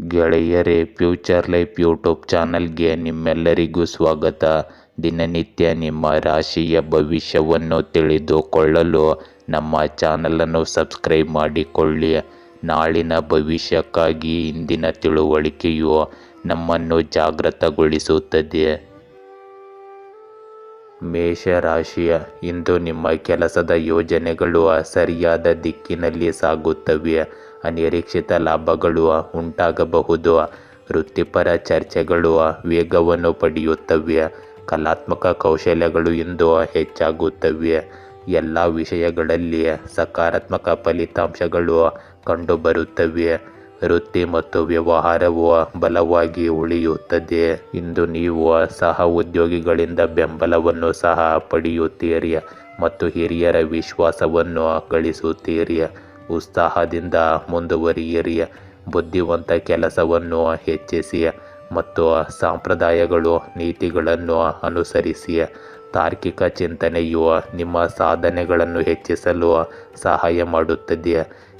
ಗೆಳೆಯರೇ, future life YouTube ಚಾನಲ್ಗೆ ನಿಮ್ಮೆಲ್ಲರಿಗೂ ಸ್ವಾಗತ. ದಿನನಿತ್ಯ ನಿಮ್ಮ ರಾಶಿಯ ಭವಿಷ್ಯವನ್ನು ತಿಳಿದುಕೊಳ್ಳಲು ನಮ್ಮ ಚಾನಲನ್ನು ಸಬ್ಸ್ಕ್ರೈಬ್ ಮಾಡಿಕೊಳ್ಳಿ. ನಾಳಿನ ಭವಿಷ್ಯಕ್ಕಾಗಿ ಇಂದಿನ ತಿಳುವಳಿಕೆಯು ನಮ್ಮನ್ನು ಜಾಗೃತಗೊಳಿಸುತ್ತದೆ. ಮೇಷರಾಶಿಯ ಇಂದು ನಿಮ್ಮ ಕೆಲಸದ ಯೋಜನೆಗಳು ಸರಿಯಾದ ದಿಕ್ಕಿನಲ್ಲಿ ಸಾಗುತ್ತವೆ. ಅನಿರೀಕ್ಷಿತ ಲಾಭಗಳು ಉಂಟಾಗಬಹುದು. ವೃತ್ತಿಪರ ಚರ್ಚೆಗಳು ವೇಗವನ್ನು ಪಡೆಯುತ್ತವೆ. ಕಲಾತ್ಮಕ ಕೌಶಲ್ಯಗಳು ಇಂದು ಹೆಚ್ಚಾಗುತ್ತವೆ. ಎಲ್ಲ ವಿಷಯಗಳಲ್ಲಿ ಸಕಾರಾತ್ಮಕ ಫಲಿತಾಂಶಗಳು ಕಂಡುಬರುತ್ತವೆ. ವೃತ್ತಿ ಮತ್ತು ವ್ಯವಹಾರವು ಬಲವಾಗಿ ಉಳಿಯುತ್ತದೆ. ಇಂದು ನೀವು ಸಹ ಉದ್ಯೋಗಿಗಳಿಂದ ಬೆಂಬಲವನ್ನು ಸಹ ಪಡೆಯುತ್ತೀರಿ ಮತ್ತು ಹಿರಿಯರ ವಿಶ್ವಾಸವನ್ನು ಗಳಿಸುತ್ತೀರಿ. ಉತ್ಸಾಹದಿಂದ ಮುಂದುವರಿಯಿರಿ. ಬುದ್ಧಿವಂತ ಕೆಲಸವನ್ನು ಹೆಚ್ಚಿಸಿ ಮತ್ತು ಸಂಪ್ರದಾಯಗಳು ನೀತಿಗಳನ್ನು ಅನುಸರಿಸಿ. ತಾರ್ಕಿಕ ಚಿಂತನೆಯು ನಿಮ್ಮ ಸಾಧನೆಗಳನ್ನು ಹೆಚ್ಚಿಸಲು ಸಹಾಯ ಮಾಡುತ್ತದೆ.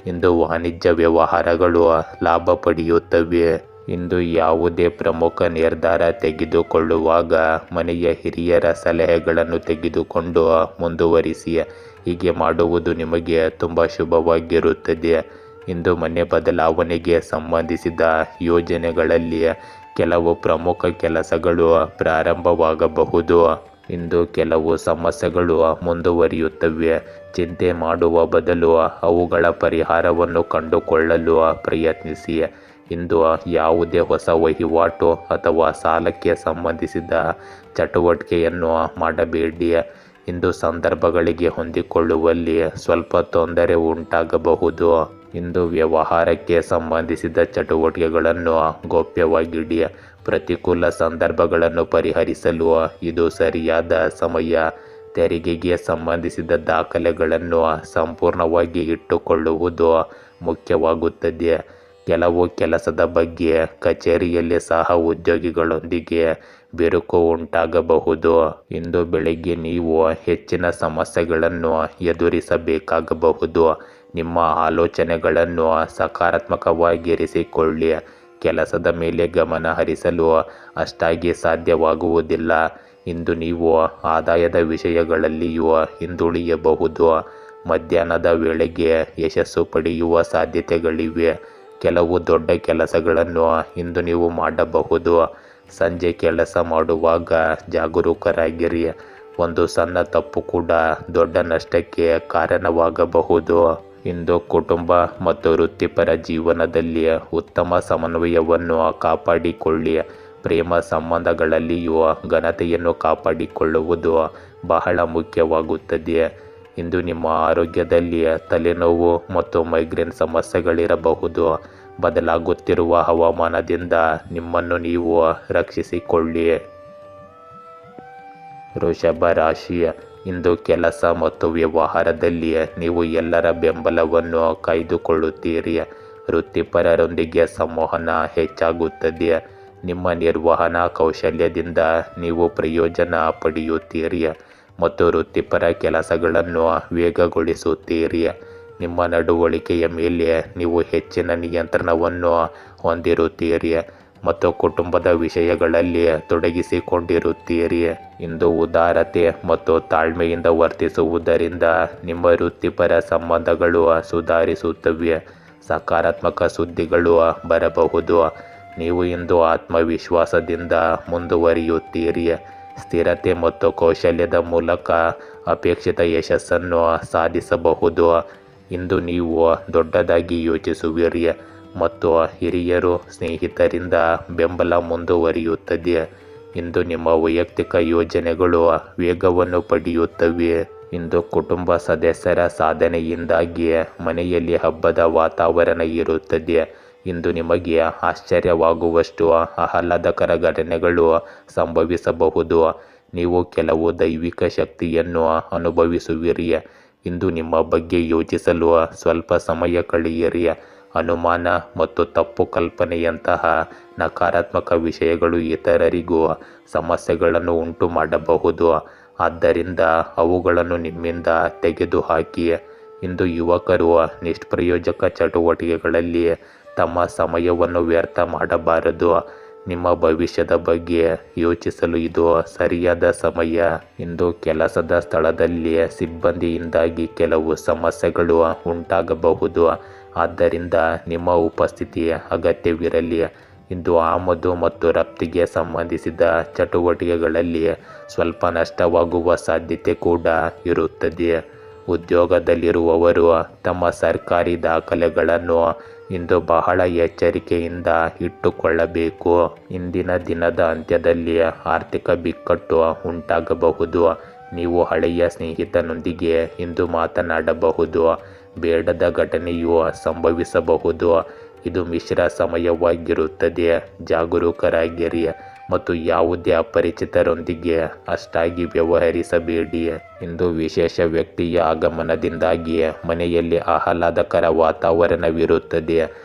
ಇಂದು ವಾಣಿಜ್ಯ ವ್ಯವಹಾರಗಳು ಲಾಭ ಪಡೆಯುತ್ತವೆ. ಇಂದು ಯಾವುದೇ ಪ್ರಮುಖ ನಿರ್ಧಾರ ತೆಗೆದುಕೊಳ್ಳುವಾಗ ಮನೆಯ ಹಿರಿಯರ ಸಲಹೆಗಳನ್ನು ತೆಗೆದುಕೊಂಡು ಮುಂದುವರಿಸಿ. ಹೀಗೆ ಮಾಡುವುದು ನಿಮಗೆ ತುಂಬ ಶುಭವಾಗಿರುತ್ತದೆ. ಇಂದು ಮನೆ ಬದಲಾವಣೆಗೆ ಸಂಬಂಧಿಸಿದ ಯೋಜನೆಗಳಲ್ಲಿ ಕೆಲವು ಪ್ರಮುಖ ಕೆಲಸಗಳು ಪ್ರಾರಂಭವಾಗಬಹುದು. ಇಂದು ಕೆಲವು ಸಮಸ್ಯೆಗಳು ಮುಂದುವರಿಯುತ್ತವೆ. ಚಿಂತೆ ಮಾಡುವ ಬದಲು ಅವುಗಳ ಪರಿಹಾರವನ್ನು ಕಂಡುಕೊಳ್ಳಲು ಪ್ರಯತ್ನಿಸಿ. ಇಂದು ಯಾವುದೇ ಹೊಸ ವಹಿವಾಟು ಅಥವಾ ಸಾಲಕ್ಕೆ ಸಂಬಂಧಿಸಿದ ಚಟುವಟಿಕೆಯನ್ನು ಮಾಡಬೇಡಿ. ಇಂದು ಸಂದರ್ಭಗಳಿಗೆ ಹೊಂದಿಕೊಳ್ಳುವಲ್ಲಿ ಸ್ವಲ್ಪ ತೊಂದರೆ ಉಂಟಾಗಬಹುದು. ಇಂದು ವ್ಯವಹಾರಕ್ಕೆ ಸಂಬಂಧಿಸಿದ ಚಟುವಟಿಕೆಗಳನ್ನು ಗೌಪ್ಯವಾಗಿಡಿ. ಪ್ರತಿಕೂಲ ಸಂದರ್ಭಗಳನ್ನು ಪರಿಹರಿಸಲು ಇದು ಸರಿಯಾದ ಸಮಯ. ತೆರಿಗೆಗೆ ಸಂಬಂಧಿಸಿದ ದಾಖಲೆಗಳನ್ನು ಸಂಪೂರ್ಣವಾಗಿ ಇಟ್ಟುಕೊಳ್ಳುವುದು ಮುಖ್ಯವಾಗುತ್ತದೆ. ಕೆಲವು ಕೆಲಸದ ಬಗ್ಗೆ ಕಚೇರಿಯಲ್ಲಿ ಸಹ ಉದ್ಯೋಗಿಗಳೊಂದಿಗೆ ಬಿರುಕು ಉಂಟಾಗಬಹುದು. ಇಂದು ಬೆಳಿಗ್ಗೆ ನೀವು ಹೆಚ್ಚಿನ ಸಮಸ್ಯೆಗಳನ್ನು ಎದುರಿಸಬೇಕಾಗಬಹುದು. ನಿಮ್ಮ ಆಲೋಚನೆಗಳನ್ನು ಸಕಾರಾತ್ಮಕವಾಗಿರಿಸಿಕೊಳ್ಳಿ. ಕೆಲಸದ ಮೇಲೆ ಗಮನ ಹರಿಸಲು ಅಷ್ಟಾಗಿ ಸಾಧ್ಯವಾಗುವುದಿಲ್ಲ. ಇಂದು ನೀವು ಆದಾಯದ ವಿಷಯಗಳಲ್ಲಿಯೂ ಹಿಂದುಳಿಯಬಹುದು. ಮಧ್ಯಾಹ್ನದ ವೇಳೆಗೆ ಯಶಸ್ಸು ಪಡೆಯುವ ಸಾಧ್ಯತೆಗಳಿವೆ. ಕೆಲವು ದೊಡ್ಡ ಕೆಲಸಗಳನ್ನು ಇಂದು ನೀವು ಮಾಡಬಹುದು. ಸಂಜೆ ಕೆಲಸ ಮಾಡುವಾಗ ಜಾಗರೂಕರಾಗಿರಿ. ಒಂದು ಸಣ್ಣ ತಪ್ಪು ಕೂಡ ದೊಡ್ಡ ನಷ್ಟಕ್ಕೆ ಕಾರಣವಾಗಬಹುದು. ಇಂದು ಕುಟುಂಬ ಮತ್ತು ವೃತ್ತಿಪರ ಜೀವನದಲ್ಲಿ ಉತ್ತಮ ಸಮನ್ವಯವನ್ನು ಕಾಪಾಡಿಕೊಳ್ಳಿ. ಪ್ರೇಮ ಸಂಬಂಧಗಳಲ್ಲಿಯೂ ಘನತೆಯನ್ನು ಕಾಪಾಡಿಕೊಳ್ಳುವುದು ಬಹಳ ಮುಖ್ಯವಾಗುತ್ತದೆ. ಇಂದು ನಿಮ್ಮ ಆರೋಗ್ಯದಲ್ಲಿ ತಲೆನೋವು ಮತ್ತು ಮೈಗ್ರೇನ್ ಸಮಸ್ಯೆಗಳಿರಬಹುದು. ಬದಲಾಗುತ್ತಿರುವ ಹವಾಮಾನದಿಂದ ನಿಮ್ಮನ್ನು ನೀವು ರಕ್ಷಿಸಿಕೊಳ್ಳಿ. ವೃಷಭ ರಾಶಿಯ ಇಂದು ಕೆಲಸ ಮತ್ತು ವ್ಯವಹಾರದಲ್ಲಿ ನೀವು ಎಲ್ಲರ ಬೆಂಬಲವನ್ನು ಕಾಯ್ದುಕೊಳ್ಳುತ್ತೀರಿ. ವೃತ್ತಿಪರರೊಂದಿಗೆ ಸಂವಹನ ಹೆಚ್ಚಾಗುತ್ತದೆ. ನಿಮ್ಮ ನಿರ್ವಹಣಾ ಕೌಶಲ್ಯದಿಂದ ನೀವು ಪ್ರಯೋಜನ ಪಡೆಯುತ್ತೀರಿ ಮತ್ತು ವೃತ್ತಿಪರ ಕೆಲಸಗಳನ್ನು ವೇಗಗೊಳಿಸುತ್ತೀರಿ. ನಿಮ್ಮ ನಡವಳಿಕೆಯ ಮೇಲೆ ನೀವು ಹೆಚ್ಚಿನ ನಿಯಂತ್ರಣವನ್ನು ಹೊಂದಿರುತ್ತೀರಿ ಮತ್ತು ಕುಟುಂಬದ ವಿಷಯಗಳಲ್ಲಿ ತೊಡಗಿಸಿಕೊಂಡಿರುತ್ತೀರಿ. ಇಂದು ಉದಾರತೆ ಮತ್ತು ತಾಳ್ಮೆಯಿಂದ ವರ್ತಿಸುವುದರಿಂದ ನಿಮ್ಮ ವೃತ್ತಿಪರ ಸಂಬಂಧಗಳು ಸುಧಾರಿಸುತ್ತವೆ. ಸಕಾರಾತ್ಮಕ ಸುದ್ದಿಗಳು ಬರಬಹುದು. ನೀವು ಇಂದು ಆತ್ಮವಿಶ್ವಾಸದಿಂದ ಮುಂದುವರಿಯುತ್ತೀರಿ. ಸ್ಥಿರತೆ ಮತ್ತು ಕೌಶಲ್ಯದ ಮೂಲಕ ಅಪೇಕ್ಷಿತ ಯಶಸ್ಸನ್ನು ಸಾಧಿಸಬಹುದು. ಇಂದು ನೀವು ದೊಡ್ಡದಾಗಿ ಯೋಚಿಸುವಿರಿ ಮತ್ತು ಹಿರಿಯರು ಸ್ನೇಹಿತರಿಂದ ಬೆಂಬಲ ಮುಂದುವರಿಯುತ್ತದೆ. ಇಂದು ನಿಮ್ಮ ವೈಯಕ್ತಿಕ ಯೋಜನೆಗಳು ವೇಗವನ್ನು ಪಡೆಯುತ್ತವೆ. ಇಂದು ಕುಟುಂಬ ಸದಸ್ಯರ ಸಾಧನೆಯಿಂದಾಗಿ ಮನೆಯಲ್ಲಿ ಹಬ್ಬದ ವಾತಾವರಣ ಇರುತ್ತದೆ. ಇಂದು ನಿಮಗೆ ಆಶ್ಚರ್ಯವಾಗುವಷ್ಟು ಆಹ್ಲಾದಕರ ಘಟನೆಗಳು ಸಂಭವಿಸಬಹುದು. ನೀವು ಕೆಲವು ದೈವಿಕ ಶಕ್ತಿಯನ್ನು ಅನುಭವಿಸುವಿರಿ. ಇಂದು ನಿಮ್ಮ ಬಗ್ಗೆ ಯೋಚಿಸಲು ಸ್ವಲ್ಪ ಸಮಯ ಕಳೆಯಿರಿ. ಅನುಮಾನ ಮತ್ತು ತಪ್ಪು ಕಲ್ಪನೆಯಂತಹ ನಕಾರಾತ್ಮಕ ವಿಷಯಗಳು ಇತರರಿಗೂ ಸಮಸ್ಯೆಗಳನ್ನು ಉಂಟು ಮಾಡಬಹುದು. ಆದ್ದರಿಂದ ಅವುಗಳನ್ನು ನಿಮ್ಮಿಂದ ತೆಗೆದುಹಾಕಿ. ಇಂದು ಯುವಕರು ನಿಷ್ಪ್ರಯೋಜಕ ಚಟುವಟಿಕೆಗಳಲ್ಲಿ ತಮ್ಮ ಸಮಯವನ್ನು ವ್ಯರ್ಥ ಮಾಡಬಾರದು. ನಿಮ್ಮ ಭವಿಷ್ಯದ ಬಗ್ಗೆ ಯೋಚಿಸಲು ಇದು ಸರಿಯಾದ ಸಮಯ. ಇಂದು ಕೆಲಸದ ಸ್ಥಳದಲ್ಲಿ ಸಿಬ್ಬಂದಿಯಿಂದಾಗಿ ಕೆಲವು ಸಮಸ್ಯೆಗಳು ಉಂಟಾಗಬಹುದು. ಆದ್ದರಿಂದ ನಿಮ್ಮ ಉಪಸ್ಥಿತಿ ಅಗತ್ಯವಿರಲಿ. ಇಂದು ಆಮದು ಮತ್ತು ರಫ್ತಿಗೆ ಸಂಬಂಧಿಸಿದ ಚಟುವಟಿಕೆಗಳಲ್ಲಿ ಸ್ವಲ್ಪ ನಷ್ಟವಾಗುವ ಸಾಧ್ಯತೆ ಕೂಡ ಇರುತ್ತದೆ. ಉದ್ಯೋಗದಲ್ಲಿರುವವರು ತಮ್ಮ ಸರ್ಕಾರಿ ದಾಖಲೆಗಳನ್ನು ಇಂದು ಬಹಳ ಎಚ್ಚರಿಕೆಯಿಂದ ಇಟ್ಟುಕೊಳ್ಳಬೇಕು. ಇಂದಿನ ದಿನದ ಅಂತ್ಯದಲ್ಲಿ ಆರ್ಥಿಕ ಬಿಕ್ಕಟ್ಟು ಉಂಟಾಗಬಹುದು. ನೀವು ಹಳೆಯ ಸ್ನೇಹಿತನೊಂದಿಗೆ ಇಂದು ಮಾತನಾಡಬಹುದು. ಬೇಡದ ಘಟನೆಯು ಸಂಭವಿಸಬಹುದು. ಇದು ಮಿಶ್ರ ಸಮಯವಾಗಿರುತ್ತದೆ. ಜಾಗರೂಕರಾಗಿರಿ ಮತ್ತು ಯಾವುದೇ ಅಪರಿಚಿತರೊಂದಿಗೆ ಅಷ್ಟಾಗಿ ವ್ಯವಹರಿಸಬೇಡಿ. ಇಂದು ವಿಶೇಷ ವ್ಯಕ್ತಿಯ ಆಗಮನದಿಂದಾಗಿ ಮನೆಯಲ್ಲಿ ಆಹ್ಲಾದಕರ ವಾತಾವರಣವಿರುತ್ತದೆ.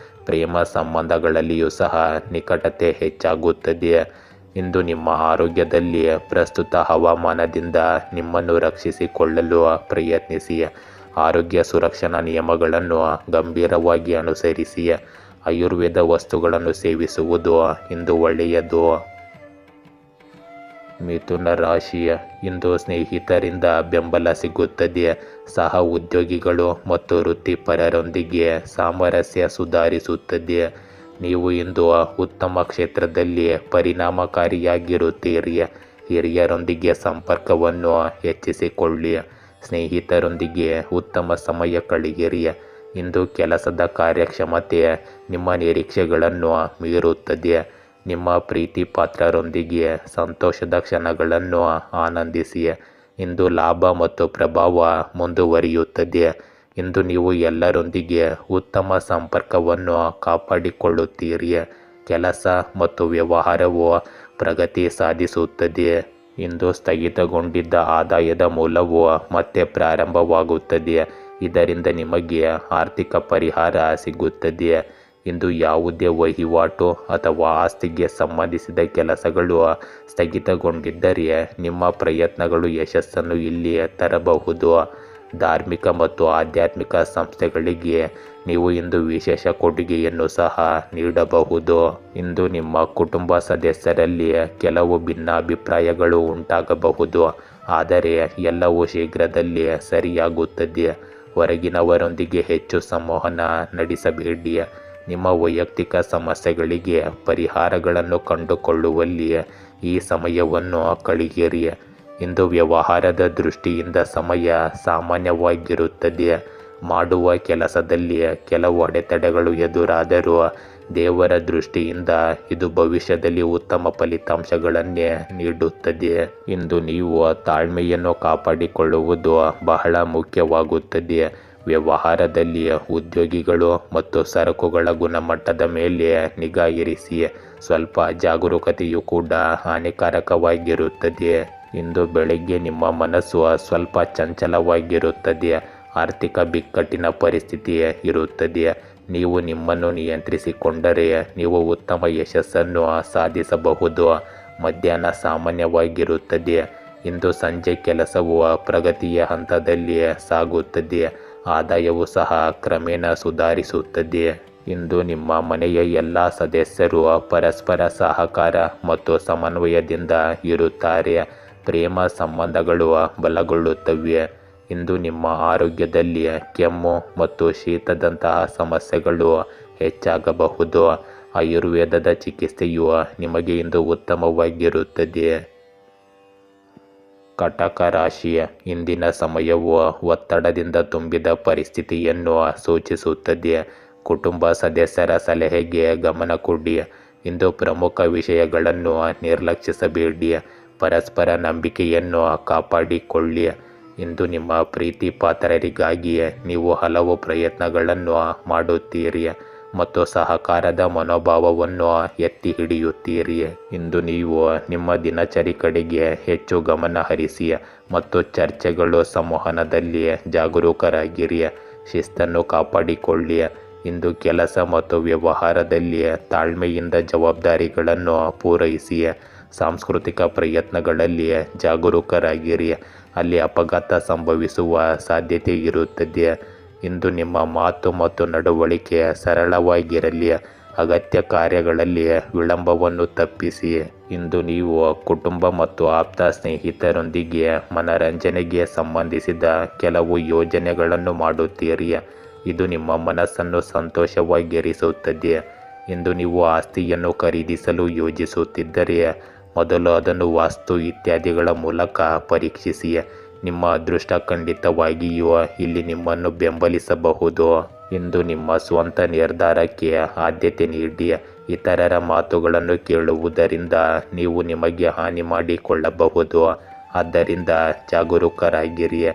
ಪ್ರೇಮ ಸಂಬಂಧಗಳಲ್ಲಿಯೂ ಸಹ ನಿಕಟತೆ ಹೆಚ್ಚಾಗುತ್ತದೆ. ಇಂದು ನಿಮ್ಮ ಆರೋಗ್ಯದಲ್ಲಿ ಪ್ರಸ್ತುತ ಹವಾಮಾನದಿಂದ ನಿಮ್ಮನ್ನು ರಕ್ಷಿಸಿಕೊಳ್ಳಲು ಪ್ರಯತ್ನಿಸಿ. ಆರೋಗ್ಯ ಸುರಕ್ಷಣಾ ನಿಯಮಗಳನ್ನು ಗಂಭೀರವಾಗಿ ಅನುಸರಿಸಿ. ಆಯುರ್ವೇದ ವಸ್ತುಗಳನ್ನು ಸೇವಿಸುವುದು ಇಂದು ಒಳ್ಳೆಯದು. ಮಿಥುನ ರಾಶಿ, ಇಂದು ಸ್ನೇಹಿತರಿಂದ ಬೆಂಬಲ ಸಿಗುತ್ತದೆ. ಸಹ ಉದ್ಯೋಗಿಗಳು ಮತ್ತು ವೃತ್ತಿಪರರೊಂದಿಗೆ ಸಾಮರಸ್ಯ ಸುಧಾರಿಸುತ್ತದೆ. ನೀವು ಇಂದು ಉತ್ತಮ ಕ್ಷೇತ್ರದಲ್ಲಿ ಪರಿಣಾಮಕಾರಿಯಾಗಿರುತ್ತೀರಿ. ಹಿರಿಯರೊಂದಿಗೆ ಸಂಪರ್ಕವನ್ನು ಹೆಚ್ಚಿಸಿಕೊಳ್ಳಿ. ಸ್ನೇಹಿತರೊಂದಿಗೆ ಉತ್ತಮ ಸಮಯ ಕಳೆಯಿರಿ. ಇಂದು ಕೆಲಸದ ಕಾರ್ಯಕ್ಷಮತೆ ನಿಮ್ಮ ನಿರೀಕ್ಷೆಗಳನ್ನು ಮೀರುತ್ತದೆ. ನಿಮ್ಮ ಪ್ರೀತಿ ಪಾತ್ರರೊಂದಿಗೆ ಸಂತೋಷದ ಕ್ಷಣಗಳನ್ನು ಆನಂದಿಸಿ. ಇಂದು ಲಾಭ ಮತ್ತು ಪ್ರಭಾವ ಮುಂದುವರಿಯುತ್ತದೆ. ಇಂದು ನೀವು ಎಲ್ಲರೊಂದಿಗೆ ಉತ್ತಮ ಸಂಪರ್ಕವನ್ನು ಕಾಪಾಡಿಕೊಳ್ಳುತ್ತೀರಿ. ಕೆಲಸ ಮತ್ತು ವ್ಯವಹಾರವು ಪ್ರಗತಿ ಸಾಧಿಸುತ್ತದೆ. ಇಂದು ಸ್ಥಗಿತಗೊಂಡಿದ್ದ ಆದಾಯದ ಮೂಲವು ಮತ್ತೆ ಪ್ರಾರಂಭವಾಗುತ್ತದೆ. ಇದರಿಂದ ನಿಮಗೆ ಆರ್ಥಿಕ ಪರಿಹಾರ ಸಿಗುತ್ತದೆ. ಇಂದು ಯಾವುದೇ ವಹಿವಾಟು ಅಥವಾ ಆಸ್ತಿಗೆ ಸಂಬಂಧಿಸಿದ ಕೆಲಸಗಳು ಸ್ಥಗಿತಗೊಂಡಿದ್ದರೆ ನಿಮ್ಮ ಪ್ರಯತ್ನಗಳು ಯಶಸ್ಸನ್ನು ಇಲ್ಲಿ ತರಬಹುದು. ಧಾರ್ಮಿಕ ಮತ್ತು ಆಧ್ಯಾತ್ಮಿಕ ಸಂಸ್ಥೆಗಳಿಗೆ ನೀವು ಇಂದು ವಿಶೇಷ ಕೊಡುಗೆಯನ್ನು ಸಹ ನೀಡಬಹುದು. ಇಂದು ನಿಮ್ಮ ಕುಟುಂಬ ಸದಸ್ಯರಲ್ಲಿ ಕೆಲವು ಭಿನ್ನಾಭಿಪ್ರಾಯಗಳು ಉಂಟಾಗಬಹುದು. ಆದರೆ ಎಲ್ಲವೂ ಶೀಘ್ರದಲ್ಲೇ ಸರಿಯಾಗುತ್ತದೆ. ಹೊರಗಿನವರೊಂದಿಗೆ ಹೆಚ್ಚು ಸಂವಹನ ನಡೆಸಬೇಡಿ. ನಿಮ್ಮ ವೈಯಕ್ತಿಕ ಸಮಸ್ಯೆಗಳಿಗೆ ಪರಿಹಾರಗಳನ್ನು ಕಂಡುಕೊಳ್ಳುವಲ್ಲಿ ಈ ಸಮಯವನ್ನು ಕಳೆಯಿರಿ. ಇಂದು ವ್ಯವಹಾರದ ದೃಷ್ಟಿಯಿಂದ ಸಮಯ ಸಾಮಾನ್ಯವಾಗಿರುತ್ತದೆ. ಮಾಡುವ ಕೆಲಸದಲ್ಲಿ ಕೆಲವು ಅಡೆತಡೆಗಳು ಎದುರಾದರೂ ದೇವರ ದೃಷ್ಟಿಯಿಂದ ಇದು ಭವಿಷ್ಯದಲ್ಲಿ ಉತ್ತಮ ಫಲಿತಾಂಶಗಳನ್ನೇ ನೀಡುತ್ತದೆ. ಇಂದು ನೀವು ತಾಳ್ಮೆಯನ್ನು ಕಾಪಾಡಿಕೊಳ್ಳುವುದು ಬಹಳ ಮುಖ್ಯವಾಗುತ್ತದೆ. ವ್ಯವಹಾರದಲ್ಲಿ ಉದ್ಯೋಗಿಗಳು ಮತ್ತು ಸರಕುಗಳ ಗುಣಮಟ್ಟದ ಮೇಲೆ ನಿಗಾ ಇರಿಸಿ. ಸ್ವಲ್ಪ ಜಾಗರೂಕತೆಯು ಕೂಡ ಹಾನಿಕಾರಕವಾಗಿರುತ್ತದೆ. ಇಂದು ಬೆಳಗ್ಗೆ ನಿಮ್ಮ ಮನಸ್ಸು ಸ್ವಲ್ಪ ಚಂಚಲವಾಗಿರುತ್ತದೆ. ಆರ್ಥಿಕ ಬಿಕ್ಕಟ್ಟಿನ ಪರಿಸ್ಥಿತಿ ಇರುತ್ತದೆ. ನೀವು ನಿಮ್ಮನ್ನು ನಿಯಂತ್ರಿಸಿಕೊಂಡರೆ ನೀವು ಉತ್ತಮ ಯಶಸ್ಸನ್ನು ಸಾಧಿಸಬಹುದು. ಮಧ್ಯಾಹ್ನ ಸಾಮಾನ್ಯವಾಗಿರುತ್ತದೆ. ಇಂದು ಸಂಜೆ ಕೆಲಸವು ಪ್ರಗತಿಯ ಹಂತದಲ್ಲಿ ಸಾಗುತ್ತದೆ. ಆದಾಯವು ಸಹ ಕ್ರಮೇಣ ಸುಧಾರಿಸುತ್ತದೆ. ಇಂದು ನಿಮ್ಮ ಮನೆಯ ಎಲ್ಲ ಸದಸ್ಯರು ಪರಸ್ಪರ ಸಹಕಾರ ಮತ್ತು ಸಮನ್ವಯದಿಂದ ಇರುತ್ತಾರೆ. ಪ್ರೇಮ ಸಂಬಂಧಗಳು ಬಲಗೊಳ್ಳುತ್ತವೆ. ಇಂದು ನಿಮ್ಮ ಆರೋಗ್ಯದಲ್ಲಿ ಕೆಮ್ಮು ಮತ್ತು ಶೀತದಂತಹ ಸಮಸ್ಯೆಗಳು ಹೆಚ್ಚಾಗಬಹುದು. ಆಯುರ್ವೇದದ ಚಿಕಿತ್ಸೆಯು ನಿಮಗೆ ಇಂದು ಉತ್ತಮವಾಗಿರುತ್ತದೆ. ಕಟಕ ರಾಶಿ, ಇಂದಿನ ಸಮಯವು ಒತ್ತಡದಿಂದ ತುಂಬಿದ ಪರಿಸ್ಥಿತಿಯನ್ನು ಸೂಚಿಸುತ್ತದೆ. ಕುಟುಂಬ ಸದಸ್ಯರ ಸಲಹೆಗೆ ಗಮನ ಕೊಡಿ. ಇಂದು ಪ್ರಮುಖ ವಿಷಯಗಳನ್ನು ನಿರ್ಲಕ್ಷಿಸಬೇಡಿ. ಪರಸ್ಪರ ನಂಬಿಕೆಯನ್ನು ಕಾಪಾಡಿಕೊಳ್ಳಿ. ಇಂದು ನಿಮ್ಮ ಪ್ರೀತಿ ಪಾತ್ರರಿಗಾಗಿ ನೀವು ಹಲವು ಪ್ರಯತ್ನಗಳನ್ನು ಮಾಡುತ್ತೀರಿ ಮತ್ತು ಸಹಕಾರದ ಮನೋಭಾವವನ್ನು ಎತ್ತಿ ಹಿಡಿಯುತ್ತೀರಿ. ಇಂದು ನೀವು ನಿಮ್ಮ ದಿನಚರಿ ಕಡೆಗೆ ಹೆಚ್ಚು ಗಮನ ಹರಿಸಿ ಮತ್ತು ಚರ್ಚೆಗಳು ಸಂವಹನದಲ್ಲಿ ಜಾಗರೂಕರಾಗಿರಿ. ಶಿಸ್ತನ್ನು ಕಾಪಾಡಿಕೊಳ್ಳಿ. ಇಂದು ಕೆಲಸ ಮತ್ತು ವ್ಯವಹಾರದಲ್ಲಿ ತಾಳ್ಮೆಯಿಂದ ಜವಾಬ್ದಾರಿಗಳನ್ನು ಪೂರೈಸಿ. ಸಾಂಸ್ಕೃತಿಕ ಪ್ರಯತ್ನಗಳಲ್ಲಿ ಜಾಗರೂಕರಾಗಿರಿ. ಅಲ್ಲಿ ಅಪಘಾತ ಸಂಭವಿಸುವ ಸಾಧ್ಯತೆ ಇರುತ್ತದೆ. ಇಂದು ನಿಮ್ಮ ಮಾತು ಮತ್ತು ನಡವಳಿಕೆ ಸರಳವಾಗಿರಲಿ. ಅಗತ್ಯ ಕಾರ್ಯಗಳಲ್ಲಿ ವಿಳಂಬವನ್ನು ತಪ್ಪಿಸಿ. ಇಂದು ನೀವು ಕುಟುಂಬ ಮತ್ತು ಆಪ್ತ ಸ್ನೇಹಿತರೊಂದಿಗೆ ಮನರಂಜನೆಗೆ ಸಂಬಂಧಿಸಿದ ಕೆಲವು ಯೋಜನೆಗಳನ್ನು ಮಾಡುತ್ತೀರಿ. ಇದು ನಿಮ್ಮ ಮನಸ್ಸನ್ನು ಸಂತೋಷವಾಗಿರಿಸುತ್ತದೆ. ಇಂದು ನೀವು ಆಸ್ತಿಯನ್ನು ಖರೀದಿಸಲು ಯೋಜಿಸುತ್ತಿದ್ದರೆ ಮೊದಲು ಅದನ್ನು ವಾಸ್ತು ಇತ್ಯಾದಿಗಳ ಮೂಲಕ ಪರೀಕ್ಷಿಸಿ. ನಿಮ್ಮ ಅದೃಷ್ಟ ಖಂಡಿತವಾಗಿಯೂ ಇಲ್ಲಿ ನಿಮ್ಮನ್ನು ಬೆಂಬಲಿಸಬಹುದು. ಇಂದು ನಿಮ್ಮ ಸ್ವಂತ ನಿರ್ಧಾರಕ್ಕೆ ಆದ್ಯತೆ ನೀಡಿ. ಇತರರ ಮಾತುಗಳನ್ನು ಕೇಳುವುದರಿಂದ ನೀವು ನಿಮಗೆ ಹಾನಿ ಮಾಡಿಕೊಳ್ಳಬಹುದು. ಆದ್ದರಿಂದ ಜಾಗರೂಕರಾಗಿರಿ.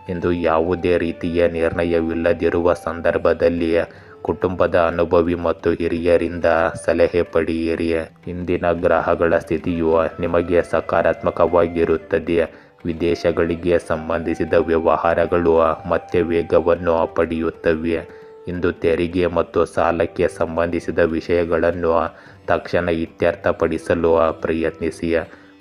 ಇಂದು ಯಾವುದೇ ರೀತಿಯ ನಿರ್ಣಯವಿಲ್ಲದಿರುವ ಸಂದರ್ಭದಲ್ಲಿ ಕುಟುಂಬದ ಅನುಭವಿ ಮತ್ತು ಹಿರಿಯರಿಂದ ಸಲಹೆ ಪಡೆಯಿರಿ. ಇಂದಿನ ಗ್ರಹಗಳ ಸ್ಥಿತಿಯು ನಿಮಗೆ ಸಕಾರಾತ್ಮಕವಾಗಿರುತ್ತದೆ. ವಿದೇಶಗಳಿಗೆ ಸಂಬಂಧಿಸಿದ ವ್ಯವಹಾರಗಳು ಮತ್ತೆ ವೇಗವನ್ನು ಪಡೆಯುತ್ತವೆ. ಇಂದು ತೆರಿಗೆ ಮತ್ತು ಸಾಲಕ್ಕೆ ಸಂಬಂಧಿಸಿದ ವಿಷಯಗಳನ್ನು ತಕ್ಷಣ ಇತ್ಯರ್ಥಪಡಿಸಲು ಪ್ರಯತ್ನಿಸಿ.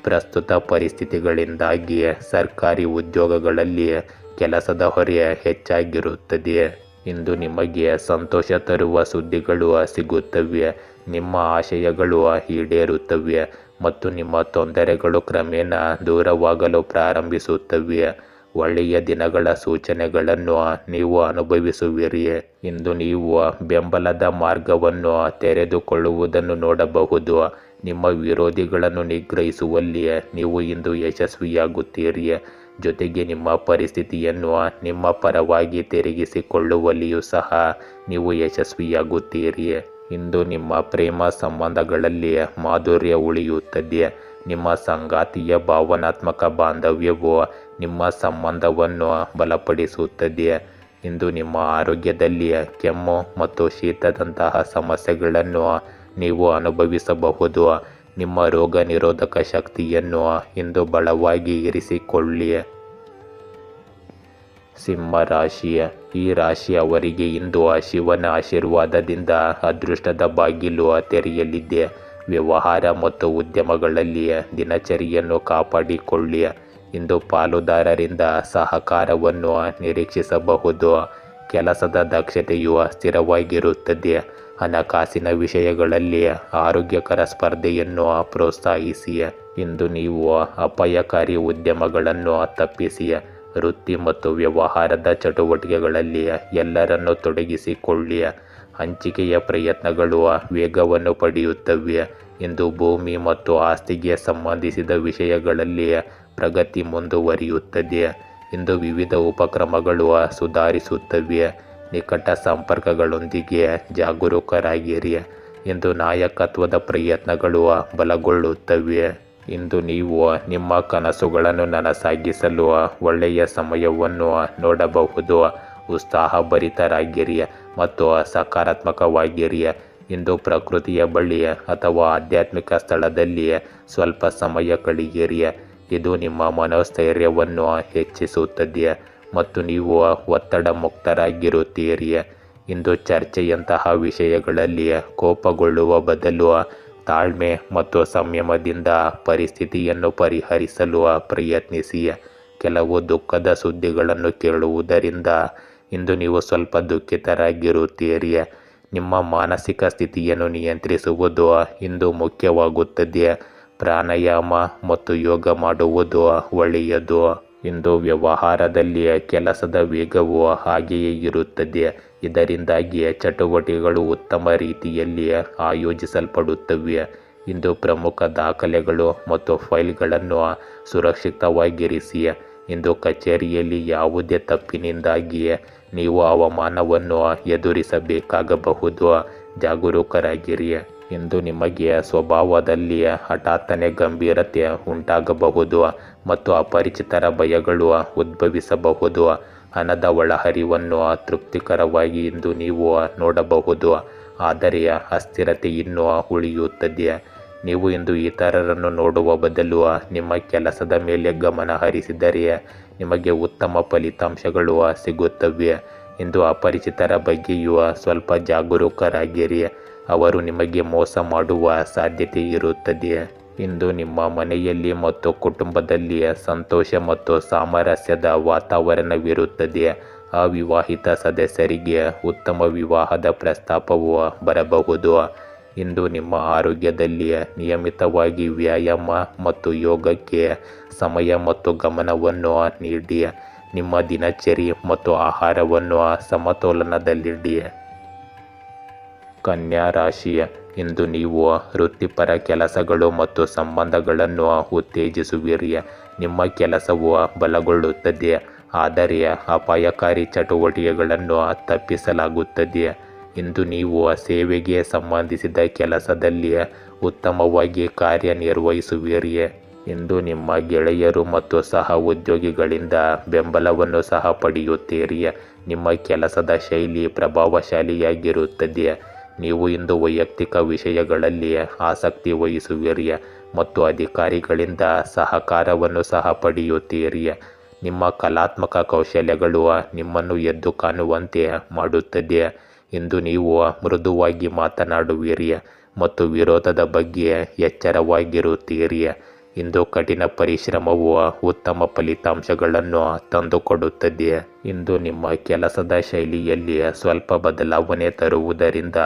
ಪ್ರಸ್ತುತ ಪರಿಸ್ಥಿತಿಗಳಿಂದಾಗಿ ಸರ್ಕಾರಿ ಉದ್ಯೋಗಗಳಲ್ಲಿ ಕೆಲಸದ ಹೊರೆ ಹೆಚ್ಚಾಗಿರುತ್ತದೆ. ಇಂದು ನಿಮಗೆ ಸಂತೋಷ ತರುವ ಸುದ್ದಿಗಳು ಸಿಗುತ್ತವೆ. ನಿಮ್ಮ ಆಶಯಗಳು ಈಡೇರುತ್ತವೆ ಮತ್ತು ನಿಮ್ಮ ತೊಂದರೆಗಳು ಕ್ರಮೇಣ ದೂರವಾಗಲು ಪ್ರಾರಂಭಿಸುತ್ತವೆ. ಒಳ್ಳೆಯ ದಿನಗಳ ಸೂಚನೆಗಳನ್ನು ನೀವು ಅನುಭವಿಸುವಿರಿ. ಇಂದು ನೀವು ಬೆಂಬಲದ ಮಾರ್ಗವನ್ನು ತೆರೆದುಕೊಳ್ಳುವುದನ್ನು ನೋಡಬಹುದು. ನಿಮ್ಮ ವಿರೋಧಿಗಳನ್ನು ನಿಗ್ರಹಿಸುವಲ್ಲಿ ನೀವು ಇಂದು ಯಶಸ್ವಿಯಾಗುತ್ತೀರಿ. ಜೊತೆಗೆ ನಿಮ್ಮ ಪರಿಸ್ಥಿತಿಯನ್ನು ನಿಮ್ಮ ಪರವಾಗಿ ತಿರುಗಿಸಿಕೊಳ್ಳುವಲ್ಲಿಯೂ ಸಹ ನೀವು ಯಶಸ್ವಿಯಾಗುತ್ತೀರಿ. ಇಂದು ನಿಮ್ಮ ಪ್ರೇಮ ಸಂಬಂಧಗಳಲ್ಲಿ ಮಾಧುರ್ಯ ಉಳಿಯುತ್ತದೆ. ನಿಮ್ಮ ಸಂಗಾತಿಯ ಭಾವನಾತ್ಮಕ ಬಾಂಧವ್ಯವು ನಿಮ್ಮ ಸಂಬಂಧವನ್ನು ಬಲಪಡಿಸುತ್ತದೆ. ಇಂದು ನಿಮ್ಮ ಆರೋಗ್ಯದಲ್ಲಿ ಕೆಮ್ಮು ಮತ್ತು ಶೀತದಂತಹ ಸಮಸ್ಯೆಗಳನ್ನು ನೀವು ಅನುಭವಿಸಬಹುದು. ನಿಮ್ಮ ರೋಗ ನಿರೋಧಕ ಶಕ್ತಿಯನ್ನು ಇಂದು ಬಲವಾಗಿ ಇರಿಸಿಕೊಳ್ಳಿ. ಸಿಂಹ ರಾಶಿ. ಈ ರಾಶಿಯವರಿಗೆ ಇಂದು ಶಿವನ ಆಶೀರ್ವಾದದಿಂದ ಅದೃಷ್ಟದ ಬಾಗಿಲು ತೆರೆಯಲಿದೆ. ವ್ಯವಹಾರ ಮತ್ತು ಉದ್ಯಮಗಳಲ್ಲಿ ದಿನಚರಿಯನ್ನು ಕಾಪಾಡಿಕೊಳ್ಳಿ. ಇಂದು ಪಾಲುದಾರರಿಂದ ಸಹಕಾರವನ್ನು ನಿರೀಕ್ಷಿಸಬಹುದು. ಕೆಲಸದ ದಕ್ಷತೆಯು ಸ್ಥಿರವಾಗಿರುತ್ತದೆ. ಹಣಕಾಸಿನ ವಿಷಯಗಳಲ್ಲಿ ಆರೋಗ್ಯಕರ ಸ್ಪರ್ಧೆಯನ್ನು ಪ್ರೋತ್ಸಾಹಿಸಿ. ಇಂದು ನೀವು ಅಪಾಯಕಾರಿ ಉದ್ಯಮಗಳನ್ನು ತಪ್ಪಿಸಿ. ವೃತ್ತಿ ಮತ್ತು ವ್ಯವಹಾರದ ಚಟುವಟಿಕೆಗಳಲ್ಲಿ ಎಲ್ಲರನ್ನೂ ತೊಡಗಿಸಿಕೊಳ್ಳಿ. ಹಂಚಿಕೆಯ ಪ್ರಯತ್ನಗಳು ವೇಗವನ್ನು ಪಡೆಯುತ್ತವೆ. ಇಂದು ಭೂಮಿ ಮತ್ತು ಆಸ್ತಿಗೆ ಸಂಬಂಧಿಸಿದ ವಿಷಯಗಳಲ್ಲಿ ಪ್ರಗತಿ ಮುಂದುವರಿಯುತ್ತದೆ. ಇಂದು ವಿವಿಧ ಉಪಕ್ರಮಗಳು ಸುಧಾರಿಸುತ್ತವೆ. ನಿಕಟ ಸಂಪರ್ಕಗಳೊಂದಿಗೆ ಜಾಗರೂಕರಾಗಿರಿ. ಇಂದು ನಾಯಕತ್ವದ ಪ್ರಯತ್ನಗಳು ಬಲಗೊಳ್ಳುತ್ತವೆ. ಇಂದು ನೀವು ನಿಮ್ಮ ಕನಸುಗಳನ್ನು ನನಸಾಗಿಸಲು ಒಳ್ಳೆಯ ಸಮಯವನ್ನು ನೋಡಬಹುದು. ಉತ್ಸಾಹಭರಿತರಾಗಿರಿ ಮತ್ತು ಸಕಾರಾತ್ಮಕವಾಗಿರಿ. ಇಂದು ಪ್ರಕೃತಿಯ ಬಳಿ ಅಥವಾ ಆಧ್ಯಾತ್ಮಿಕ ಸ್ಥಳದಲ್ಲಿ ಸ್ವಲ್ಪ ಸಮಯ ಕಳೆಯಿರಿ. ಇದು ನಿಮ್ಮ ಮನೋಸ್ಥೈರ್ಯವನ್ನು ಹೆಚ್ಚಿಸುತ್ತದೆ ಮತ್ತು ನೀವು ಒತ್ತಡ ಮುಕ್ತರಾಗಿರುತ್ತೀರಿ. ಇಂದು ಚರ್ಚೆಯಂತಹ ವಿಷಯಗಳಲ್ಲಿ ಕೋಪಗೊಳ್ಳುವ ಬದಲು ತಾಳ್ಮೆ ಮತ್ತು ಸಂಯಮದಿಂದ ಪರಿಸ್ಥಿತಿಯನ್ನು ಪರಿಹರಿಸಲು ಪ್ರಯತ್ನಿಸಿ. ಕೆಲವು ದುಃಖದ ಸುದ್ದಿಗಳನ್ನು ಕೇಳುವುದರಿಂದ ಇಂದು ನೀವು ಸ್ವಲ್ಪ ದುಃಖಿತರಾಗಿರುತ್ತೀರಿ. ನಿಮ್ಮ ಮಾನಸಿಕ ಸ್ಥಿತಿಯನ್ನು ನಿಯಂತ್ರಿಸುವುದು ಇಂದು ಮುಖ್ಯವಾಗುತ್ತದೆ. ಪ್ರಾಣಾಯಾಮ ಮತ್ತು ಯೋಗ ಮಾಡುವುದು ಒಳ್ಳೆಯದು. ಇಂದು ವ್ಯವಹಾರದಲ್ಲಿ ಕೆಲಸದ ವೇಗವು ಹಾಗೆಯೇ ಇರುತ್ತದೆ. ಇದರಿಂದಾಗಿ ಚಟುವಟಿಕೆಗಳು ಉತ್ತಮ ರೀತಿಯಲ್ಲಿ ಆಯೋಜಿಸಲ್ಪಡುತ್ತವೆ. ಇಂದು ಪ್ರಮುಖ ದಾಖಲೆಗಳು ಮತ್ತು ಫೈಲ್ಗಳನ್ನು ಸುರಕ್ಷಿತವಾಗಿರಿಸಿ. ಇಂದು ಕಚೇರಿಯಲ್ಲಿ ಯಾವುದೇ ತಪ್ಪಿನಿಂದಾಗಿ ನೀವು ಅವಮಾನವನ್ನು ಎದುರಿಸಬೇಕಾಗಬಹುದು. ಜಾಗರೂಕರಾಗಿರಿ. ಇಂದು ನಿಮಗೆ ಸ್ವಭಾವದಲ್ಲಿ ಹಠಾತ್ತನೆ ಗಂಭೀರತೆ ಉಂಟಾಗಬಹುದು ಮತ್ತು ಅಪರಿಚಿತರ ಭಯಗಳು ಉದ್ಭವಿಸಬಹುದು. ಹಣದ ಒಳಹರಿವನ್ನು ತೃಪ್ತಿಕರವಾಗಿ ಇಂದು ನೀವು ನೋಡಬಹುದು, ಆದರೆ ಅಸ್ಥಿರತೆ ಇನ್ನೂ ಉಳಿಯುತ್ತದೆ. ನೀವು ಇಂದು ಇತರರನ್ನು ನೋಡುವ ಬದಲು ನಿಮ್ಮ ಕೆಲಸದ ಮೇಲೆ ಗಮನ ಹರಿಸಿದರೆ ನಿಮಗೆ ಉತ್ತಮ ಫಲಿತಾಂಶಗಳು ಸಿಗುತ್ತವೆ. ಇಂದು ಅಪರಿಚಿತರ ಬಗ್ಗೆಯೂ ಸ್ವಲ್ಪ ಜಾಗರೂಕರಾಗಿರಿ. ಅವರು ನಿಮಗೆ ಮೋಸ ಮಾಡುವ ಸಾಧ್ಯತೆ ಇರುತ್ತದೆ. ಇಂದು ನಿಮ್ಮ ಮನೆಯಲ್ಲಿ ಮತ್ತು ಕುಟುಂಬದಲ್ಲಿ ಸಂತೋಷ ಮತ್ತು ಸಾಮರಸ್ಯದ ವಾತಾವರಣವಿರುತ್ತದೆ. ಅವಿವಾಹಿತ ಸದಸ್ಯರಿಗೆ ಉತ್ತಮ ವಿವಾಹದ ಪ್ರಸ್ತಾಪವು ಬರಬಹುದು. ಇಂದು ನಿಮ್ಮ ಆರೋಗ್ಯದಲ್ಲಿ ನಿಯಮಿತವಾಗಿ ವ್ಯಾಯಾಮ ಮತ್ತು ಯೋಗಕ್ಕೆ ಸಮಯ ಮತ್ತು ಗಮನವನ್ನು ನೀಡಿ. ನಿಮ್ಮ ದಿನಚರಿ ಮತ್ತು ಆಹಾರವನ್ನು ಸಮತೋಲನದಲ್ಲಿಡಿ. ಕನ್ಯಾ ರಾಶಿ, ಇಂದು ನೀವು ವೃತ್ತಿಪರ ಕೆಲಸಗಳು ಮತ್ತು ಸಂಬಂಧಗಳನ್ನು ಉತ್ತೇಜಿಸುವಿರಿ. ನಿಮ್ಮ ಕೆಲಸವು ಬಲಗೊಳ್ಳುತ್ತದೆ, ಆದರೆ ಅಪಾಯಕಾರಿ ಚಟುವಟಿಕೆಗಳನ್ನು ತಪ್ಪಿಸಲಾಗುತ್ತದೆ. ಇಂದು ನೀವು ಸೇವೆಗೆ ಸಂಬಂಧಿಸಿದ ಕೆಲಸದಲ್ಲಿ ಉತ್ತಮವಾಗಿ ಕಾರ್ಯನಿರ್ವಹಿಸುವಿರಿ. ಇಂದು ನಿಮ್ಮ ಗೆಳೆಯರು ಮತ್ತು ಸಹ ಉದ್ಯೋಗಿಗಳಿಂದ ಬೆಂಬಲವನ್ನು ಸಹ ಪಡೆಯುತ್ತೀರಿ. ನಿಮ್ಮ ಕೆಲಸದ ಶೈಲಿ ಪ್ರಭಾವಶಾಲಿಯಾಗಿರುತ್ತದೆ. ನೀವು ಇಂದು ವೈಯಕ್ತಿಕ ವಿಷಯಗಳಲ್ಲಿ ಆಸಕ್ತಿ ವಹಿಸುವಿರಿ ಮತ್ತು ಅಧಿಕಾರಿಗಳಿಂದ ಸಹಕಾರವನ್ನು ಸಹ ಪಡೆಯುತ್ತೀರಿ. ನಿಮ್ಮ ಕಲಾತ್ಮಕ ಕೌಶಲ್ಯಗಳು ನಿಮ್ಮನ್ನು ಎದ್ದು ಕಾಣುವಂತೆ ಮಾಡುತ್ತದೆ. ಇಂದು ನೀವು ಮೃದುವಾಗಿ ಮಾತನಾಡುವಿರಿ ಮತ್ತು ವಿರೋಧದ ಬಗ್ಗೆ ಎಚ್ಚರವಾಗಿರುತ್ತೀರಿ. ಇಂದು ಕಠಿಣ ಪರಿಶ್ರಮವು ಉತ್ತಮ ಫಲಿತಾಂಶಗಳನ್ನು ತಂದುಕೊಡುತ್ತದೆ. ಇಂದು ನಿಮ್ಮ ಕೆಲಸದ ಶೈಲಿಯಲ್ಲಿ ಸ್ವಲ್ಪ ಬದಲಾವಣೆ ತರುವುದರಿಂದ